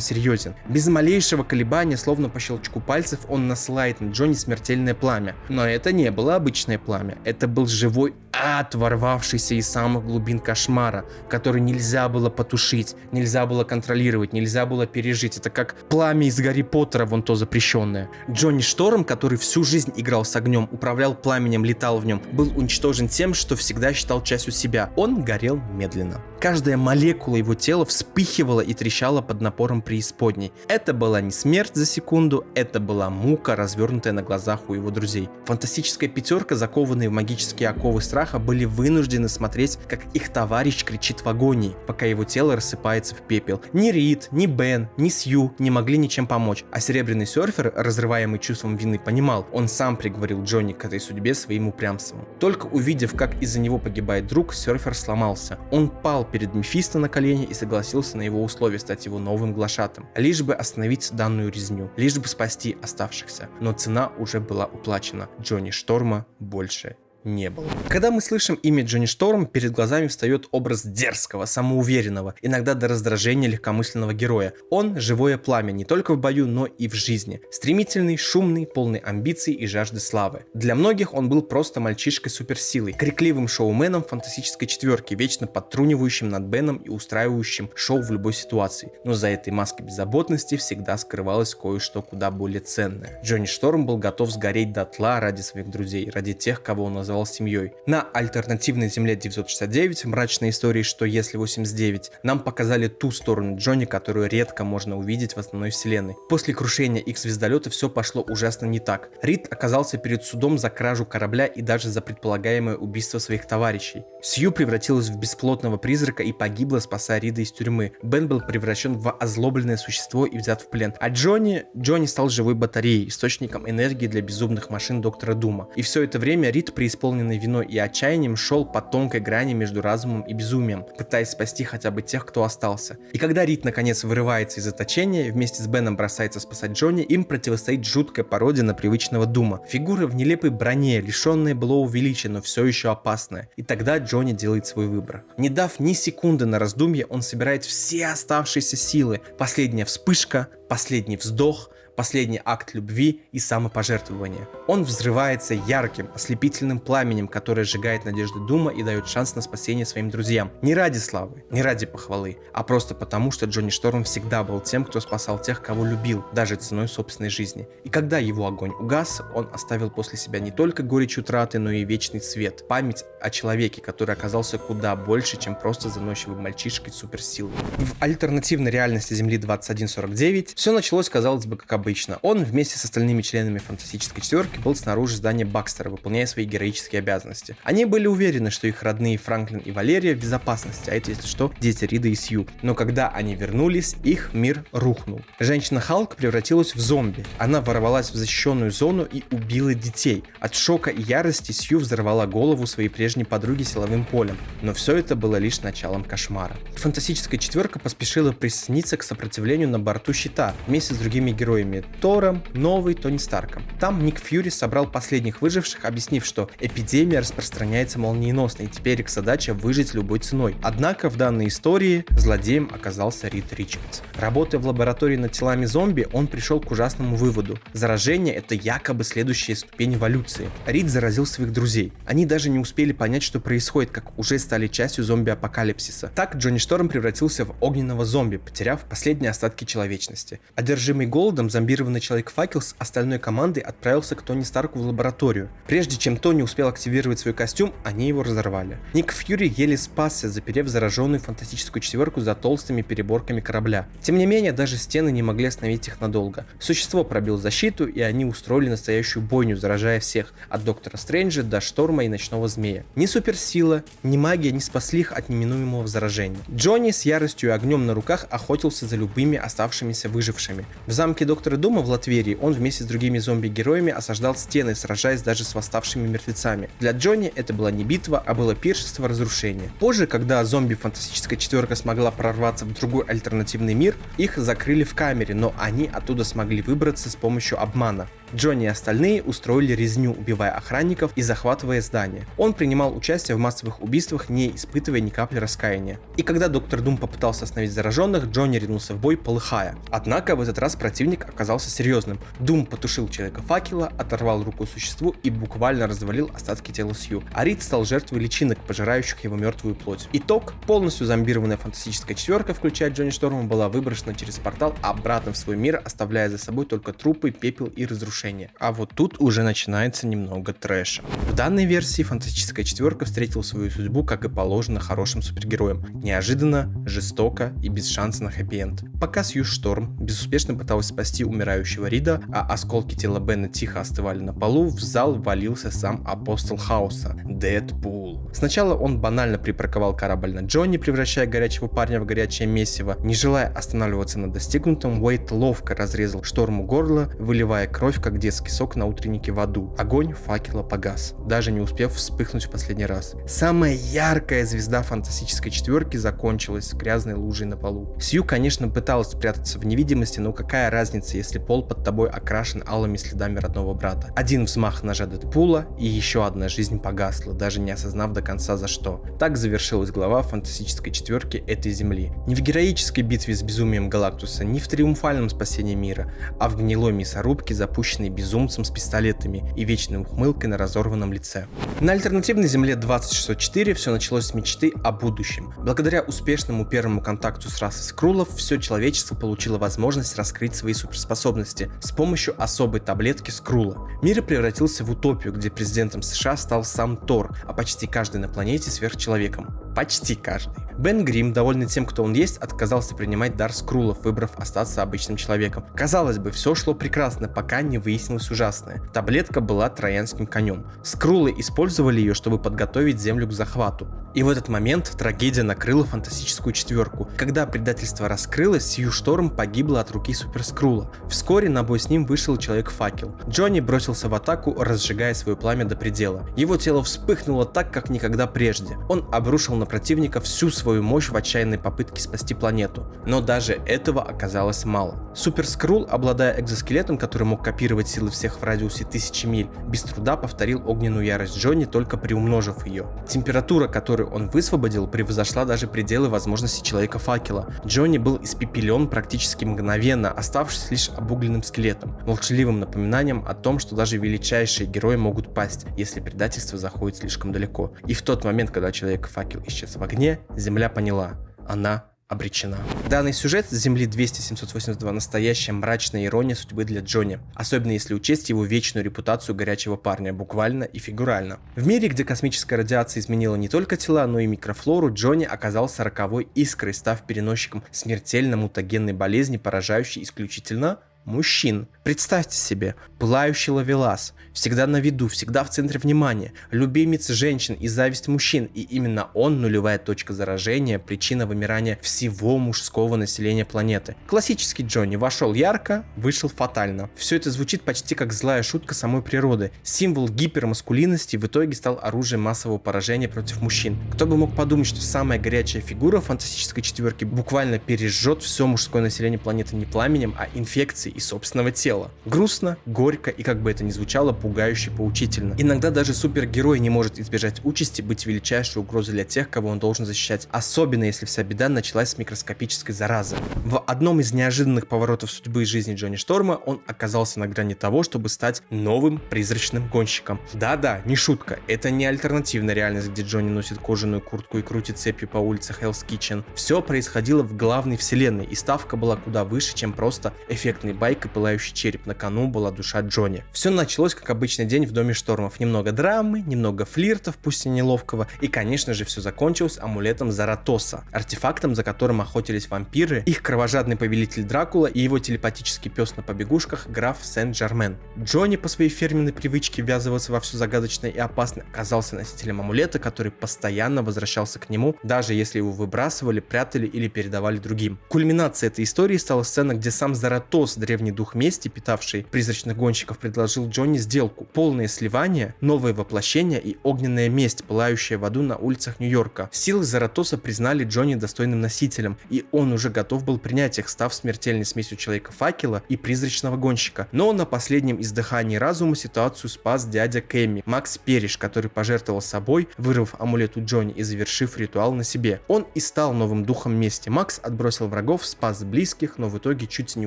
серьезен. Без малейшего колебания, словно по щелчку пальцев, он насылает на Джонни смертельное пламя. Но это не было обычное пламя. Это был живой ад, ворвавшийся из самых глубин кошмара, который нельзя было потушить, нельзя было контролировать, нельзя было пережить. Это как пламя из Гарри Поттера, вон то запрещенное. Джонни Шторм, который всю жизнь играл с огнем, управлял пламенем, летал в нем, был уничтожен тем, что всегда считал частью себя. Он горел медленно. Каждая молекула его тела вспыхивала и трещала под напором преисподней. Это была не смерть за секунду, это была мука, развернутая на глазах у его друзей. Фантастическая пятерка, закованные в магические оковы страха, были вынуждены смотреть, как их товарищ кричит в агонии, пока его тело рассыпается в пепел. Ни Рид, ни Бен, ни Сью не могли ничем помочь, а Серебряный Серфер, разрываемый чувством вины, понимал, он сам приговорил Джонни к этой судьбе своим упрямством. Только увидев, как из-за него погибает друг, Серфер сломался. Он пал перед Мефисто на колени и согласился на его условия стать его новым глашатым, лишь бы остановить данную резню, лишь бы спасти оставшихся. Но цена уже была уплачена. Джонни Шторма больше не было. Когда мы слышим имя Джонни Шторм, перед глазами встает образ дерзкого, самоуверенного, иногда до раздражения легкомысленного героя. Он — живое пламя не только в бою, но и в жизни. Стремительный, шумный, полный амбиций и жажды славы. Для многих он был просто мальчишкой-суперсилой, крикливым шоуменом фантастической четверки, вечно подтрунивающим над Беном и устраивающим шоу в любой ситуации. Но за этой маской беззаботности всегда скрывалось кое-что куда более ценное. Джонни Шторм был готов сгореть дотла ради своих друзей, ради тех, кого он назвал семьей. На альтернативной Земле 969, мрачной истории «Что если 89», нам показали ту сторону Джонни, которую редко можно увидеть в основной вселенной. После крушения их звездолета все пошло ужасно не так. Рид оказался перед судом за кражу корабля и даже за предполагаемое убийство своих товарищей. Сью превратилась в бесплотного призрака и погибла, спасая Рида из тюрьмы. Бен был превращен в озлобленное существо и взят в плен. А Джонни стал живой батареей, источником энергии для безумных машин Доктора Дума. И все это время Рид, преисполненный виной и отчаянием, шел по тонкой грани между разумом и безумием, пытаясь спасти хотя бы тех, кто остался. И когда Рид наконец вырывается из заточения, вместе с Беном бросается спасать Джонни, им противостоит жуткая пародия на привычного Дума. Фигура в нелепой броне, лишенная былого величия, но все еще опасная. И тогда Джонни делает свой выбор. Не дав ни секунды на раздумье, он собирает все оставшиеся силы. Последняя вспышка, последний вздох, последний акт любви и самопожертвования. Он взрывается ярким, ослепительным пламенем, которое сжигает надежды Дума и дает шанс на спасение своим друзьям. Не ради славы, не ради похвалы, а просто потому, что Джонни Шторм всегда был тем, кто спасал тех, кого любил, даже ценой собственной жизни. И когда его огонь угас, он оставил после себя не только горечь утраты, но и вечный свет, память о человеке, который оказался куда больше, чем просто заносчивым мальчишкой с суперсилой. В альтернативной реальности Земли 2149 все началось, казалось бы, как обычно. обычно, он вместе с остальными членами Фантастической Четверки был снаружи здания Бакстера, выполняя свои героические обязанности. Они были уверены, что их родные Франклин и Валерия в безопасности, а это, если что, дети Рида и Сью. Но когда они вернулись, их мир рухнул. Женщина Халк превратилась в зомби. Она ворвалась в защищенную зону и убила детей. От шока и ярости Сью взорвала голову своей прежней подруги силовым полем. Но все это было лишь началом кошмара. Фантастическая Четверка поспешила присоединиться к сопротивлению на борту Щита вместе с другими героями Тором, Новой, Тони Старком. Там Ник Фьюри собрал последних выживших, объяснив, что эпидемия распространяется молниеносно, и теперь их задача выжить любой ценой. Однако в данной истории злодеем оказался Рид Ричардс. Работая в лаборатории над телами зомби, он пришел к ужасному выводу. Заражение — это якобы следующая ступень эволюции. Рид заразил своих друзей. Они даже не успели понять, что происходит, как уже стали частью зомби-апокалипсиса. Так Джонни Шторм превратился в огненного зомби, потеряв последние остатки человечности. Одержимый голодом, зомбированный Человек-факел с остальной командой отправился к Тони Старку в лабораторию. Прежде чем Тони успел активировать свой костюм, они его разорвали. Ник Фьюри еле спасся, заперев зараженную Фантастическую Четверку за толстыми переборками корабля. Тем не менее, даже стены не могли остановить их надолго. Существо пробило защиту, и они устроили настоящую бойню, заражая всех, от Доктора Стрэнджа до Шторма и Ночного Змея. Ни суперсила, ни магия не спасли их от неминуемого заражения. Джонни с яростью и огнем на руках охотился за любыми оставшимися выжившими. В замке Доктора Дума в Латверии он вместе с другими зомби-героями осаждал стены, сражаясь даже с восставшими мертвецами. Для Джонни это была не битва, а было пиршество разрушения. Позже, когда зомби-фантастическая четверка смогла прорваться в другой альтернативный мир, их закрыли в камере, но они оттуда смогли выбраться с помощью обмана. Джонни и остальные устроили резню, убивая охранников и захватывая здание. Он принимал участие в массовых убийствах, не испытывая ни капли раскаяния. И когда Доктор Дум попытался остановить зараженных, Джонни ринулся в бой, полыхая. Однако в этот раз противник оказался серьезным. Дум потушил Человека-факела, оторвал руку существу и буквально развалил остатки тела Сью. А Рид стал жертвой личинок, пожирающих его мертвую плоть. Итог: полностью зомбированная Фантастическая Четверка, включая Джонни Шторма, была выброшена через портал обратно в свой мир, оставляя за собой только трупы, пепел и разрушения. А вот тут уже начинается немного трэша. В данной версии Фантастическая Четверка встретила свою судьбу, как и положено хорошим супергероям. Неожиданно, жестоко и без шанса на хэппи-энд. Пока Сью Шторм безуспешно пыталась спасти умирающего Рида, а осколки тела Бена тихо остывали на полу, в зал ввалился сам Апостол Хаоса — Дэдпул. Сначала он банально припарковал корабль на Джонни, превращая горячего парня в горячее месиво. Не желая останавливаться на достигнутом, Уэйд ловко разрезал Шторму горло, выливая кровь, как детский сок на утреннике в аду. Огонь факела погас, даже не успев вспыхнуть в последний раз. Самая яркая звезда Фантастической Четверки закончилась грязной лужей на полу. Сью, конечно, пыталась спрятаться в невидимости, но какая разница, если пол под тобой окрашен алыми следами родного брата. Один взмах ножа Дэдпула, и еще одна жизнь погасла, даже не осознав до конца за что. Так завершилась глава Фантастической Четверки этой земли. Не в героической битве с безумием Галактуса, не в триумфальном спасении мира, а в гнилой мясорубке, запущенной безумцем с пистолетами и вечной ухмылкой на разорванном лице. На альтернативной земле 2604 все началось с мечты о будущем. Благодаря успешному первому контакту с расой скруллов, все человечество получило возможность раскрыть свои суперспособности с помощью особой таблетки скрулла. Мир превратился в утопию, где президентом США стал сам Тор, а почти каждый на планете сверхчеловеком. Почти каждый. Бен Грим, довольный тем, кто он есть, отказался принимать дар скруллов, выбрав остаться обычным человеком. Казалось бы, все шло прекрасно, пока не выяснилось ужасное. Таблетка была троянским конем. Скруллы использовали ее, чтобы подготовить Землю к захвату. И в этот момент трагедия накрыла Фантастическую Четверку. Когда предательство раскрылось, Сью Шторм погибла от руки Суперскрулла. Вскоре на бой с ним вышел Человек-факел. Джонни бросился в атаку, разжигая свое пламя до предела. Его тело вспыхнуло так, как никогда прежде. Он обрушил на противника всю свою мощь в отчаянной попытке спасти планету. Но даже этого оказалось мало. Суперскрулл, обладая экзоскелетом, который мог копировать силы всех в радиусе 1000 миль, без труда повторил огненную ярость Джонни, только приумножив ее. Температура, которую он высвободил, превзошла даже пределы возможностей Человека-факела. Джонни был испепелен практически мгновенно, оставшись лишь обугленным скелетом, молчаливым напоминанием о том, что даже величайшие герои могут пасть, если предательство заходит слишком далеко. И в тот момент, когда Человек-факел исчез в огне, Земля поняла — она обречена. Данный сюжет с Земли 200-782 настоящая мрачная ирония судьбы для Джонни, особенно если учесть его вечную репутацию горячего парня, буквально и фигурально. В мире, где космическая радиация изменила не только тела, но и микрофлору, Джонни оказался роковой искрой, став переносчиком смертельно мутагенной болезни, поражающей исключительно мужчин. Представьте себе, пылающий ловелас, всегда на виду, всегда в центре внимания, любимец женщин и зависть мужчин, и именно он нулевая точка заражения, причина вымирания всего мужского населения планеты. Классический Джонни вошел ярко, вышел фатально. Все это звучит почти как злая шутка самой природы. Символ гипермаскулинности в итоге стал оружием массового поражения против мужчин. Кто бы мог подумать, что самая горячая фигура фантастической четверки буквально пережжет все мужское население планеты не пламенем, а инфекцией из собственного тела. Грустно, горько и, как бы это ни звучало, пугающе поучительно. Иногда даже супергерой не может избежать участи быть величайшей угрозой для тех, кого он должен защищать, особенно если вся беда началась с микроскопической заразы. В одном из неожиданных поворотов судьбы и жизни Джонни Шторма он оказался на грани того, чтобы стать новым призрачным гонщиком. Да-да, не шутка, это не альтернативная реальность, где Джонни носит кожаную куртку и крутит цепью по улице Hell's Kitchen. Все происходило в главной вселенной, и ставка была куда выше, чем просто эффектный байк и пылающий череп. На кону была душа Джонни. Все началось как обычный день в доме Штормов. Немного драмы, немного флиртов, пусть и неловкого, и, конечно же, все закончилось амулетом Заратоса, артефактом, за которым охотились вампиры, их кровожадный повелитель Дракула и его телепатический пес на побегушках граф Сен-Жермен. Джонни по своей фирменной привычке ввязываться во все загадочное и опасное оказался носителем амулета, который постоянно возвращался к нему, даже если его выбрасывали, прятали или передавали другим. Кульминацией этой истории стала сцена, где сам Заратос, древний дух мести, питавший призрачных гонщиков, предложил Джонни сделку: полное сливание, новое воплощение и огненная месть, пылающая в аду на улицах Нью-Йорка. Силы Заратоса признали Джонни достойным носителем, и он уже готов был принять их, став смертельной смесью Человека-факела и призрачного гонщика. Но на последнем издыхании разума ситуацию спас дядя Кэмми, Макс Перриш, который пожертвовал собой, вырвав амулет у Джонни и завершив ритуал на себе. Он и стал новым духом мести. Макс отбросил врагов, спас близких, но в итоге чуть не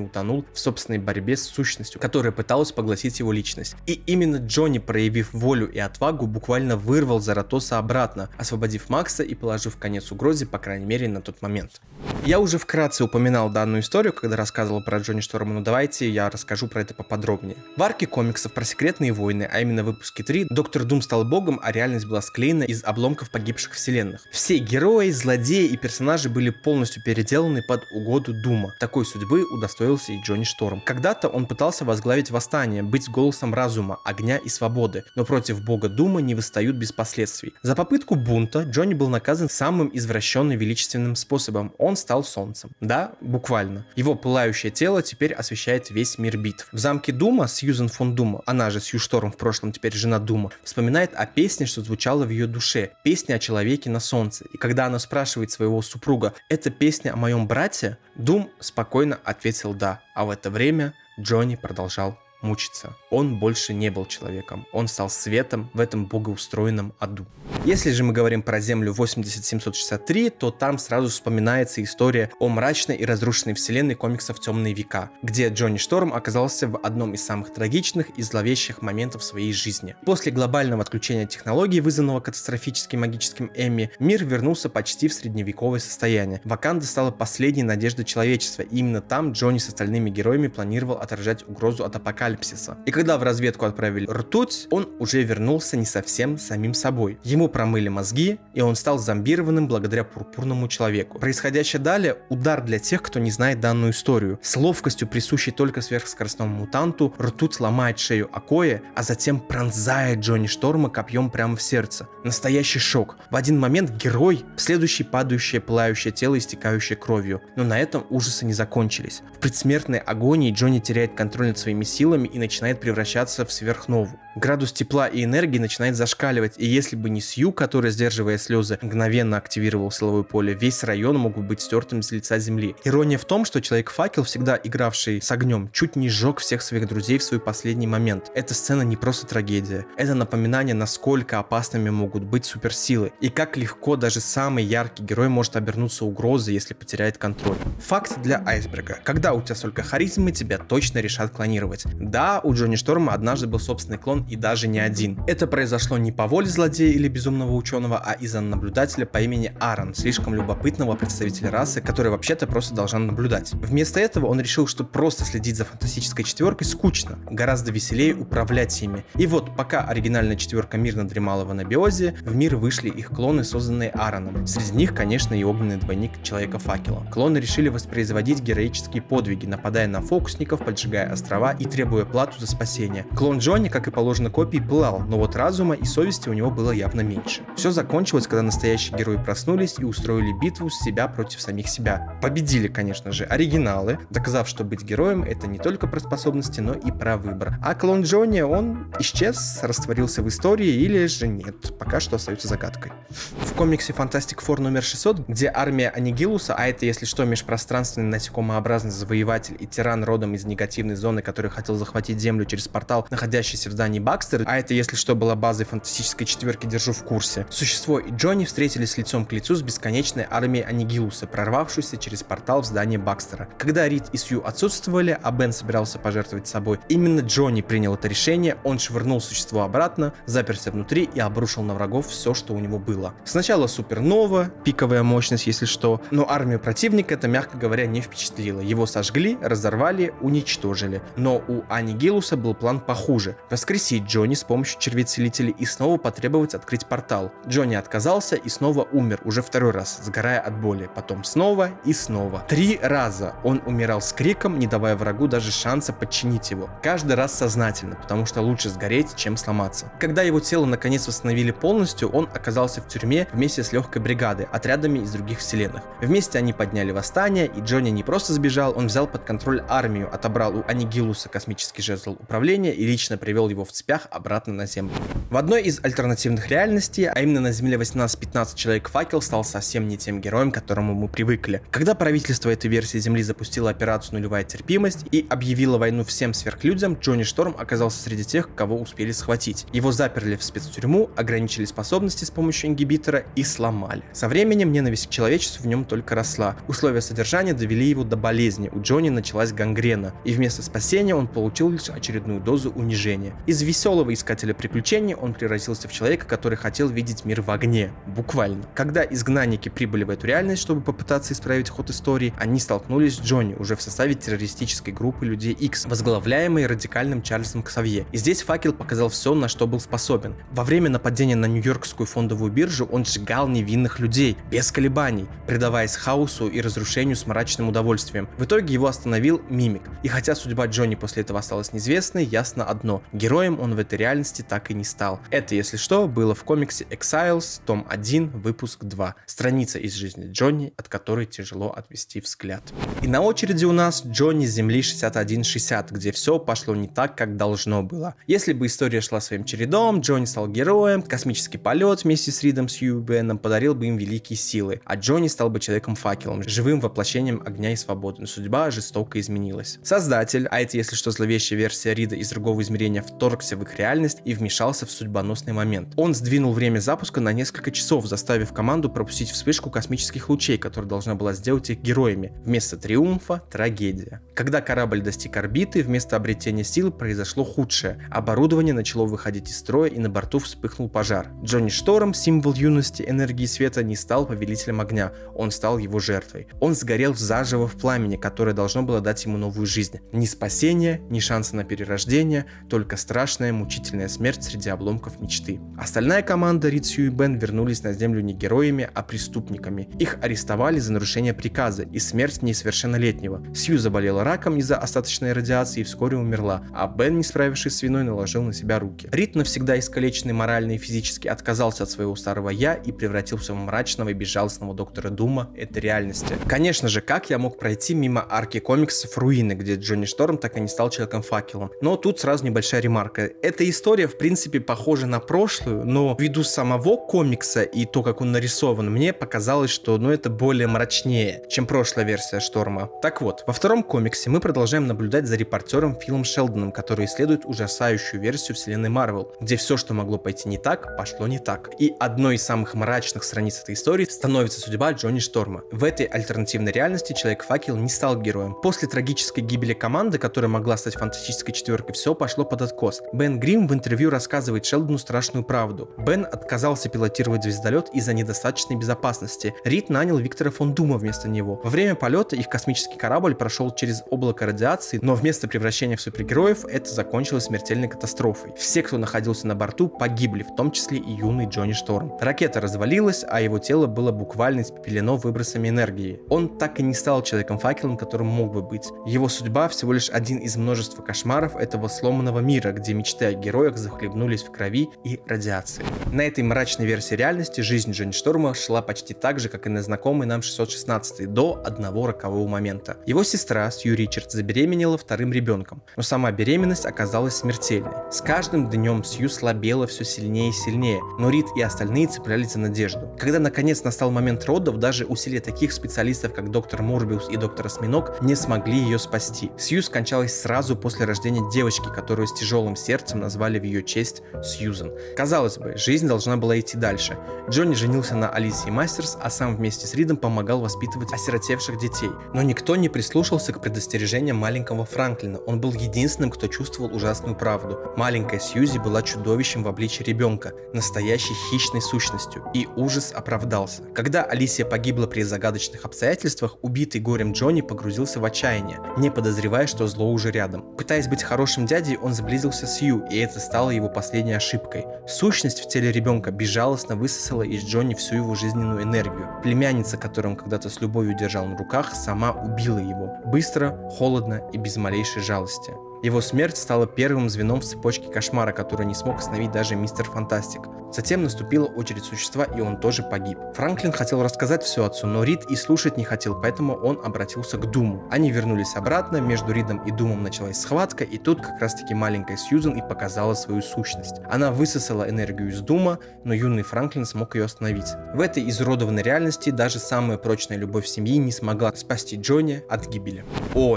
утонул в собственной борьбе с сущностью, которая пыталась поглотить его личность. И именно Джонни, проявив волю и отвагу, буквально вырвал Заратоса обратно, освободив Макса и положив конец угрозе, по крайней мере, на тот момент. Я уже вкратце упоминал данную историю, когда рассказывал про Джонни Шторма, но давайте я расскажу про это поподробнее. В арке комиксов про секретные войны, а именно в выпуске 3, Доктор Дум стал богом, а реальность была склеена из обломков погибших вселенных. Все герои, злодеи и персонажи были полностью переделаны под угоду Дума. Такой судьбы удостоился и Джонни Шторм. Когда-то он пытался возглавить восстание, быть голосом разума, огня и свободы, но против бога Дума не восстают без последствий. За попытку бунта Джонни был наказан самым извращенным величественным способом. Он стал солнцем. Да, буквально. Его пылающее тело теперь освещает весь мир битв. В замке Дума Сьюзен фон Дума, она же Сью Шторм в прошлом, теперь жена Дума, вспоминает о песне, что звучала в ее душе. Песня о человеке на солнце. И когда она спрашивает своего супруга: «Это песня о моем брате?», Дум спокойно ответил «да». А в это время Джонни продолжал мучиться. Он больше не был человеком, он стал светом в этом богоустроенном аду. Если же мы говорим про Землю 80763, то там сразу вспоминается история о мрачной и разрушенной вселенной комиксов «Темные века», где Джонни Шторм оказался в одном из самых трагичных и зловещих моментов своей жизни. После глобального отключения технологий, вызванного катастрофическим магическим Эмми, мир вернулся почти в средневековое состояние. Ваканда стала последней надеждой человечества, и именно там Джонни с остальными героями планировал отражать угрозу от апокалипсиса. И когда в разведку отправили ртуть, он уже вернулся не совсем самим собой. Ему промыли мозги, и он стал зомбированным благодаря пурпурному человеку. Происходящее далее — удар для тех, кто не знает данную историю. С ловкостью, присущей только сверхскоростному мутанту, ртуть ломает шею Акоя, а затем пронзает Джонни Шторма копьем прямо в сердце. Настоящий шок. В один момент герой, в следующий падающее пылающее тело, истекающее кровью. Но на этом ужасы не закончились. В предсмертной агонии Джонни теряет контроль над своими силами и начинает превращаться в сверхнову. Градус тепла и энергии начинает зашкаливать, и если бы не Сью, который, сдерживая слезы, мгновенно активировал силовое поле, весь район мог бы быть стертым с лица земли. Ирония в том, что Человек-факел, всегда игравший с огнем, чуть не сжег всех своих друзей в свой последний момент. Эта сцена не просто трагедия, это напоминание, насколько опасными могут быть суперсилы, и как легко даже самый яркий герой может обернуться угрозой, если потеряет контроль. Факт для айсберга: когда у тебя столько харизмы, тебя точно решат клонировать. Да, у Джонни Шторма однажды был собственный клон и даже не один. Это произошло не по воле злодея или безумного ученого, а из-за наблюдателя по имени Аарон, слишком любопытного представителя расы, который вообще-то просто должна наблюдать. Вместо этого он решил, что просто следить за фантастической четверкой скучно, гораздо веселее управлять ими. И вот, пока оригинальная четверка мирно дремала в анабиозе, в мир вышли их клоны, созданные Аароном. Среди них, конечно, и огненный двойник Человека-факела. Клоны решили воспроизводить героические подвиги, нападая на фокусников, поджигая острова и требуя плату за спасение. Клон Джонни, как и положено копии, пылал, но вот разума и совести у него было явно меньше. Все закончилось, когда настоящие герои проснулись и устроили битву с себя против самих себя. Победили, конечно же, оригиналы, доказав, что быть героем — это не только про способности, но и про выбор. А клон Джонни, он исчез, растворился в истории или же нет, пока что остается загадкой. В комиксе Fantastic Four номер 600, где армия Аннигилуса, а это, если что, межпространственный насекомообразный завоеватель и тиран родом из негативной зоны, который хотел захватить Землю через портал, находящийся в здании Бакстер, а это, если что, была базой фантастической четверки, держу в курсе, существо и Джонни встретились лицом к лицу с бесконечной армией Аннигилуса, прорвавшейся через портал в здание Бакстера. Когда Рид и Сью отсутствовали, а Бен собирался пожертвовать собой, именно Джонни принял это решение, он швырнул существо обратно, заперся внутри и обрушил на врагов все, что у него было. Сначала супернова, пиковая мощность, если что, но армию противника это, мягко говоря, не впечатлило. Его сожгли, разорвали, уничтожили. Но у Аннигилуса был план похуже — воскресить Джонни с помощью червей-целителей и снова потребовать открыть портал. Джонни отказался и снова умер, уже второй раз, сгорая от боли. Потом снова и снова. 3 раза он умирал с криком, не давая врагу даже шанса подчинить его. Каждый раз сознательно, потому что лучше сгореть, чем сломаться. Когда его тело наконец восстановили полностью, он оказался в тюрьме вместе с легкой бригадой, отрядами из других вселенных. Вместе они подняли восстание, и Джонни не просто сбежал, он взял под контроль армию, отобрал у Аннигилуса космический жезл управления и лично привел его в цепях обратно на Землю. В одной из альтернативных реальностей, а именно на Земле 1815, Человек-факел стал совсем не тем героем, к которому мы привыкли. Когда правительство этой версии Земли запустило операцию «Нулевая терпимость» и объявило войну всем сверхлюдям, Джонни Шторм оказался среди тех, кого успели схватить. Его заперли в спецтюрьму, ограничили способности с помощью ингибитора и сломали. Со временем ненависть к человечеству в нем только росла. Условия содержания довели его до болезни, у Джонни началась гангрена, и вместо спасения он получил лишь очередную дозу унижения. Из веселого искателя приключений он превратился в человека, который хотел видеть мир в огне. Буквально. Когда изгнанники прибыли в эту реальность, чтобы попытаться исправить ход истории, они столкнулись с Джонни уже в составе террористической группы Людей Икс, возглавляемой радикальным Чарльзом Ксавье. И здесь Факел показал все, на что был способен. Во время нападения на Нью-Йоркскую фондовую биржу он сжигал невинных людей, без колебаний, предаваясь хаосу и разрушению с мрачным удовольствием. В итоге его остановил Мимик. И хотя судьба Джонни после этого осталась неизвестной, ясно одно: героем он в этой реальности так и не стал. Это, если что, было в комиксе Exiles, том 1, выпуск 2. Страница из жизни Джонни, от которой тяжело отвести взгляд. И на очереди у нас Джонни с Земли 6160, где все пошло не так, как должно было. Если бы история шла своим чередом, Джонни стал героем, космический полет вместе с Ридом, Сью и Беном подарил бы им великие силы, а Джонни стал бы Человеком-факелом, живым воплощением огня и свободы, но судьба жестоко изменилась. Создатель, а это, если что, зловещая версия Рида из другого измерения, вторгся в их реальность и вмешался в судьбоносный момент. Он сдвинул время запуска на несколько часов, заставив команду пропустить вспышку космических лучей, которая должна была сделать их героями. Вместо триумфа — трагедия. Когда корабль достиг орбиты, вместо обретения силы произошло худшее. Оборудование начало выходить из строя, и на борту вспыхнул пожар. Джонни Шторм, символ юности, энергии света, не стал повелителем огня, он стал его жертвой. Он сгорел заживо в пламени, которое должно было дать ему новую жизнь. Ни спасения, ни шанса на перерождение, только страшная мучительная смерть среди обломков мечты. Остальная команда, Рид, Сью и Бен, вернулись на Землю не героями, а преступниками. Их арестовали за нарушение приказа и смерть несовершеннолетнего. Сью заболела раком из-за остаточной радиации и вскоре умерла, а Бен, не справившись с виной, наложил на себя руки. Рид, навсегда искалеченный морально и физически, отказался от своего старого «я» и превратился в мрачного и безжалостного доктора Дума этой реальности. Конечно же, как я мог пройти мимо арки комиксов «Руины», где Джонни Шторм так и не стал Человеком-факелом? Но тут сразу небольшая ремарка. Эта история, в принципе, похожа на прошлую, но ввиду самого комикса и то, как он нарисован, мне показалось, что это более мрачнее, чем прошлая версия Шторма. Так вот, во втором комиксе мы продолжаем наблюдать за репортером Филом Шелдоном, который исследует ужасающую версию вселенной Марвел, где все, что могло пойти не так, пошло не так. И одной из самых мрачных страниц этой истории становится судьба Джонни Шторма. В этой альтернативной реальности Человек-факел не стал героем. После трагической гибели команды, которая могла стать стать фантастической четверкой, все пошло под откос. Бен Грим в интервью рассказывает Шелдону страшную правду. Бен отказался пилотировать звездолет из-за недостаточной безопасности. Рид нанял Виктора фон Дума вместо него. Во время полета их космический корабль прошел через облако радиации, но вместо превращения в супергероев это закончилось смертельной катастрофой. Все, кто находился на борту, погибли, в том числе и юный Джонни Шторм. Ракета развалилась, а его тело было буквально испепелено выбросами энергии. Он так и не стал Человеком-факелом, которым мог бы быть. Его судьба всего лишь один из множества кошмаров этого сломанного мира, где мечты о героях захлебнулись в крови и радиации. На этой мрачной версии реальности жизнь Джонни Шторма шла почти так же, как и на знакомый нам 616 до одного рокового момента. Его сестра Сью Ричардс забеременела вторым ребенком, но сама беременность оказалась смертельной. С каждым днем Сью слабела все сильнее и сильнее, но Рид и остальные цеплялись за надежду. Когда наконец настал момент родов, даже усилия таких специалистов, как доктор Морбиус и доктор Осьминог, не смогли ее спасти. Сью скончалась сразу после рождения девочки, которую с тяжелым сердцем назвали в ее честь Сьюзен. Казалось бы, жизнь должна была идти дальше. Джонни женился на Алисии Мастерс, а сам вместе с Ридом помогал воспитывать осиротевших детей. Но никто не прислушался к предостережениям маленького Франклина. Он был единственным, кто чувствовал ужасную правду. Маленькая Сьюзи была чудовищем в обличье ребенка, настоящей хищной сущностью, и ужас оправдался. Когда Алисия погибла при загадочных обстоятельствах, убитый горем Джонни погрузился в отчаяние, не подозревая, что зло уже рядом. Пытаясь быть хорошим дядей, он сблизился с Сью, и это стало его последней ошибкой. Сущность в теле ребенка безжалостно высосала из Джонни всю его жизненную энергию. Племянница, которую он когда-то с любовью держал на руках, сама убила его. Быстро, холодно и без малейшей жалости. Его смерть стала первым звеном в цепочке кошмара, который не смог остановить даже мистер Фантастик. Затем наступила очередь существа, и он тоже погиб. Франклин хотел рассказать все отцу, но Рид и слушать не хотел, поэтому он обратился к Думу. Они вернулись обратно, между Ридом и Думом началась схватка, и тут как раз таки маленькая Сьюзен и показала свою сущность. Она высосала энергию из Дума, но юный Франклин смог ее остановить. В этой изуродованной реальности даже самая прочная любовь семьи не смогла спасти Джонни от гибели.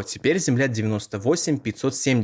Теперь Земля 98-570.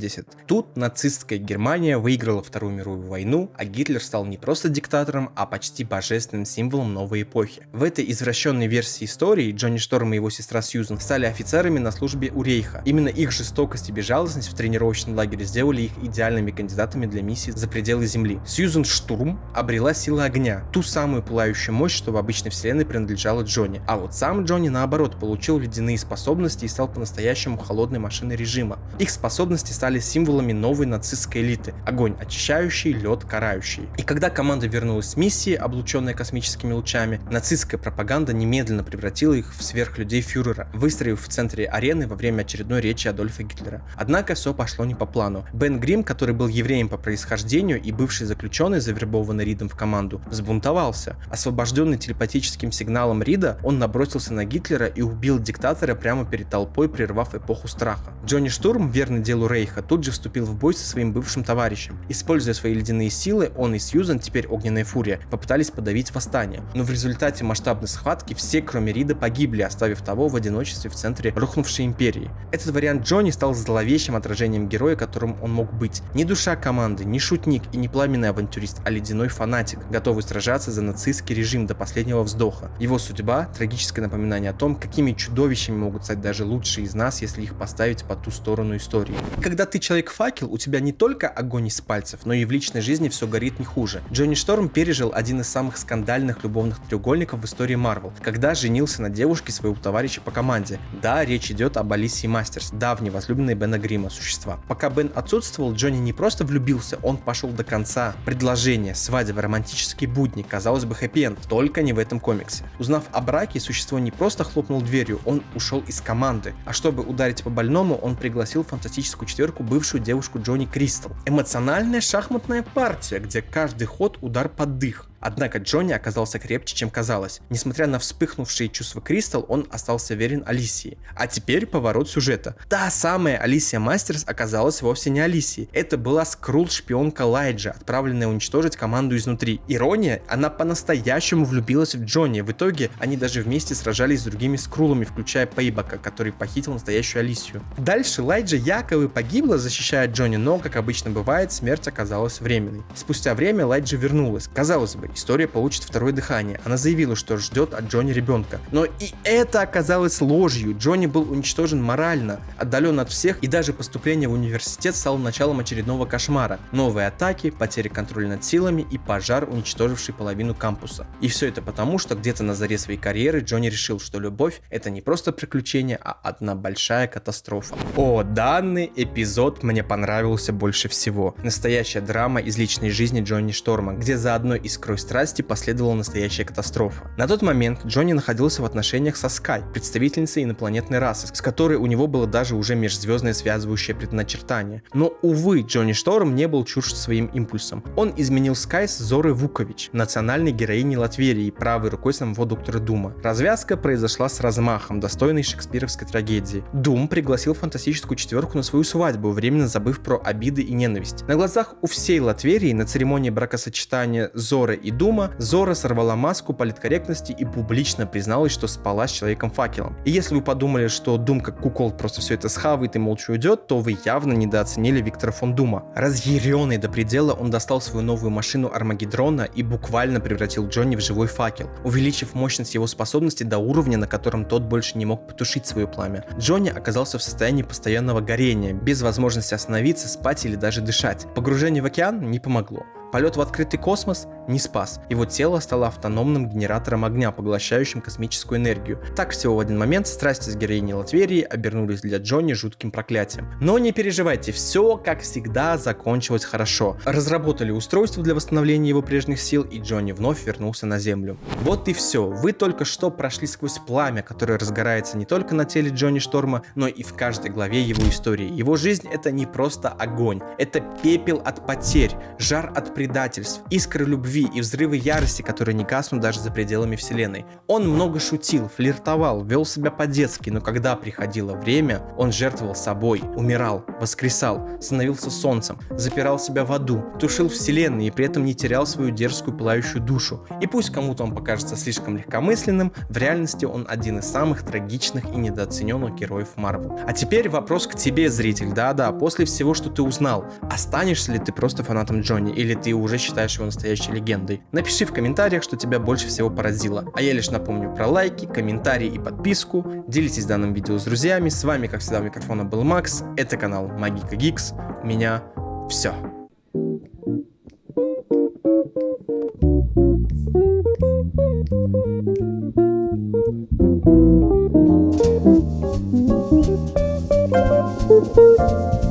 Тут нацистская Германия выиграла Вторую мировую войну, а Гитлер стал не просто диктатором, а почти божественным символом новой эпохи. В этой извращенной версии истории Джонни Шторм и его сестра Сьюзен стали офицерами на службе у Рейха. Именно их жестокость и безжалостность в тренировочном лагере сделали их идеальными кандидатами для миссии за пределы Земли. Сьюзен Штурм обрела силы огня, ту самую пылающую мощь, что в обычной вселенной принадлежала Джонни. А вот сам Джонни, наоборот, получил ледяные способности и стал по-настоящему холодной машиной режима. Их способности стали символами новой нацистской элиты. Огонь очищающий, лед карающий. И когда команда вернулась с миссии, облученная космическими лучами, нацистская пропаганда немедленно превратила их в сверхлюдей фюрера, выстроив в центре арены во время очередной речи Адольфа Гитлера. Однако все пошло не по плану. Бен Грим, который был евреем по происхождению и бывший заключенный, завербованный Ридом в команду, взбунтовался. Освобожденный телепатическим сигналом Рида, он набросился на Гитлера и убил диктатора прямо перед толпой, прервав эпоху страха. Джонни Штурм, верный делу Рейха, тут же вступил в бой со своим бывшим товарищем. Используя свои ледяные силы, он и Сьюзен, теперь огненная фурия, попытались подавить восстание. Но в результате масштабной схватки все, кроме Рида, погибли, оставив того в одиночестве в центре рухнувшей империи. Этот вариант Джонни стал зловещим отражением героя, которым он мог быть. Не душа команды, не шутник и не пламенный авантюрист, а ледяной фанатик, готовый сражаться за нацистский режим до последнего вздоха. Его судьба — трагическое напоминание о том, какими чудовищами могут стать даже лучшие из нас, если их поставить по ту сторону истории. И когда ты Человек-факел, у тебя не только огонь из пальцев, но и в личной жизни все горит не хуже. Джонни Шторм пережил один из самых скандальных любовных треугольников в истории Марвел, когда женился на девушке своего товарища по команде. Да, речь идет об Алисии Мастерс, давней возлюбленной Бена Грима существа. Пока Бен отсутствовал, Джонни не просто влюбился, он пошел до конца. Предложение, свадьба, романтические будни, казалось бы, хэппи-энд, только не в этом комиксе. Узнав о браке, существо не просто хлопнул дверью, он ушел из команды. А чтобы ударить по больному, он пригласил фантастическую четверку бывшую девушку Джонни Кристал. Эмоциональная шахматная партия, где каждый ход удар под дых. Однако Джонни оказался крепче, чем казалось. Несмотря на вспыхнувшие чувства Кристал, он остался верен Алисии. А теперь поворот сюжета. Та самая Алисия Мастерс оказалась вовсе не Алисией. Это была Скрул-шпионка Лайджа, отправленная уничтожить команду изнутри. Ирония, она по-настоящему влюбилась в Джонни. В итоге они даже вместе сражались с другими Скрулами, включая Пейбака, который похитил настоящую Алисию. Дальше Лайджа якобы погибла, защищая Джонни, но, как обычно бывает, смерть оказалась временной. Спустя время Лайджа вернулась. Казалось бы, история получит второе дыхание. Она заявила, что ждет от Джонни ребенка. Но и это оказалось ложью. Джонни был уничтожен морально, отдален от всех, и даже поступление в университет стало началом очередного кошмара. Новые атаки, потеря контроля над силами и пожар, уничтоживший половину кампуса. И все это потому, что где-то на заре своей карьеры Джонни решил, что любовь — это не просто приключение, а одна большая катастрофа. Данный эпизод мне понравился больше всего. Настоящая драма из личной жизни Джонни Шторма, где за одной искрой страсти последовала настоящая катастрофа. На тот момент Джонни находился в отношениях со Скай, представительницей инопланетной расы, с которой у него было даже уже межзвездное связывающее предначертание. Но, увы, Джонни Шторм не был чужд своим импульсом. Он изменил Скай с Зорой Вукович, национальной героиней Латверии и правой рукой самого доктора Дума. Развязка произошла с размахом, достойной шекспировской трагедии. Дум пригласил фантастическую четверку на свою свадьбу, временно забыв про обиды и ненависть. На глазах у всей Латверии на церемонии бракосочетания Зоры и Дума Зора сорвала маску политкорректности и публично призналась, что спала с Человеком-факелом. И если вы подумали, что Дум как кукол просто все это схавает и молча уйдет, то вы явно недооценили Виктора фон Дума. Разъяренный до предела, он достал свою новую машину Армагеддона и буквально превратил Джонни в живой факел, увеличив мощность его способности до уровня, на котором тот больше не мог потушить свое пламя. Джонни оказался в состоянии постоянного горения, без возможности остановиться, спать или даже дышать. Погружение в океан не помогло. Полет в открытый космос не спас. Его тело стало автономным генератором огня, поглощающим космическую энергию. Так всего в один момент страсти с героиней Латверии обернулись для Джонни жутким проклятием. Но не переживайте, все, как всегда, закончилось хорошо. Разработали устройство для восстановления его прежних сил, и Джонни вновь вернулся на Землю. Вот и все. Вы только что прошли сквозь пламя, которое разгорается не только на теле Джонни Шторма, но и в каждой главе его истории. Его жизнь — это не просто огонь. Это пепел от потерь, жар от предательств, искры любви и взрывы ярости, которые не гаснут даже за пределами вселенной. Он много шутил, флиртовал, вел себя по-детски, но когда приходило время, он жертвовал собой, умирал, воскресал, становился солнцем, запирал себя в аду, тушил вселенные и при этом не терял свою дерзкую пылающую душу. И пусть кому-то он покажется слишком легкомысленным, в реальности он один из самых трагичных и недооцененных героев Марвел. А теперь вопрос к тебе, зритель. Да-да, после всего, что ты узнал, останешься ли ты просто фанатом Джонни, или ты уже считаешь его настоящей легендой? Напиши в комментариях, что тебя больше всего поразило. А я лишь напомню про лайки, комментарии и подписку. Делитесь данным видео с друзьями. С вами, как всегда, у микрофона был Макс. Это канал Магика Гикс. У меня все. Thank you.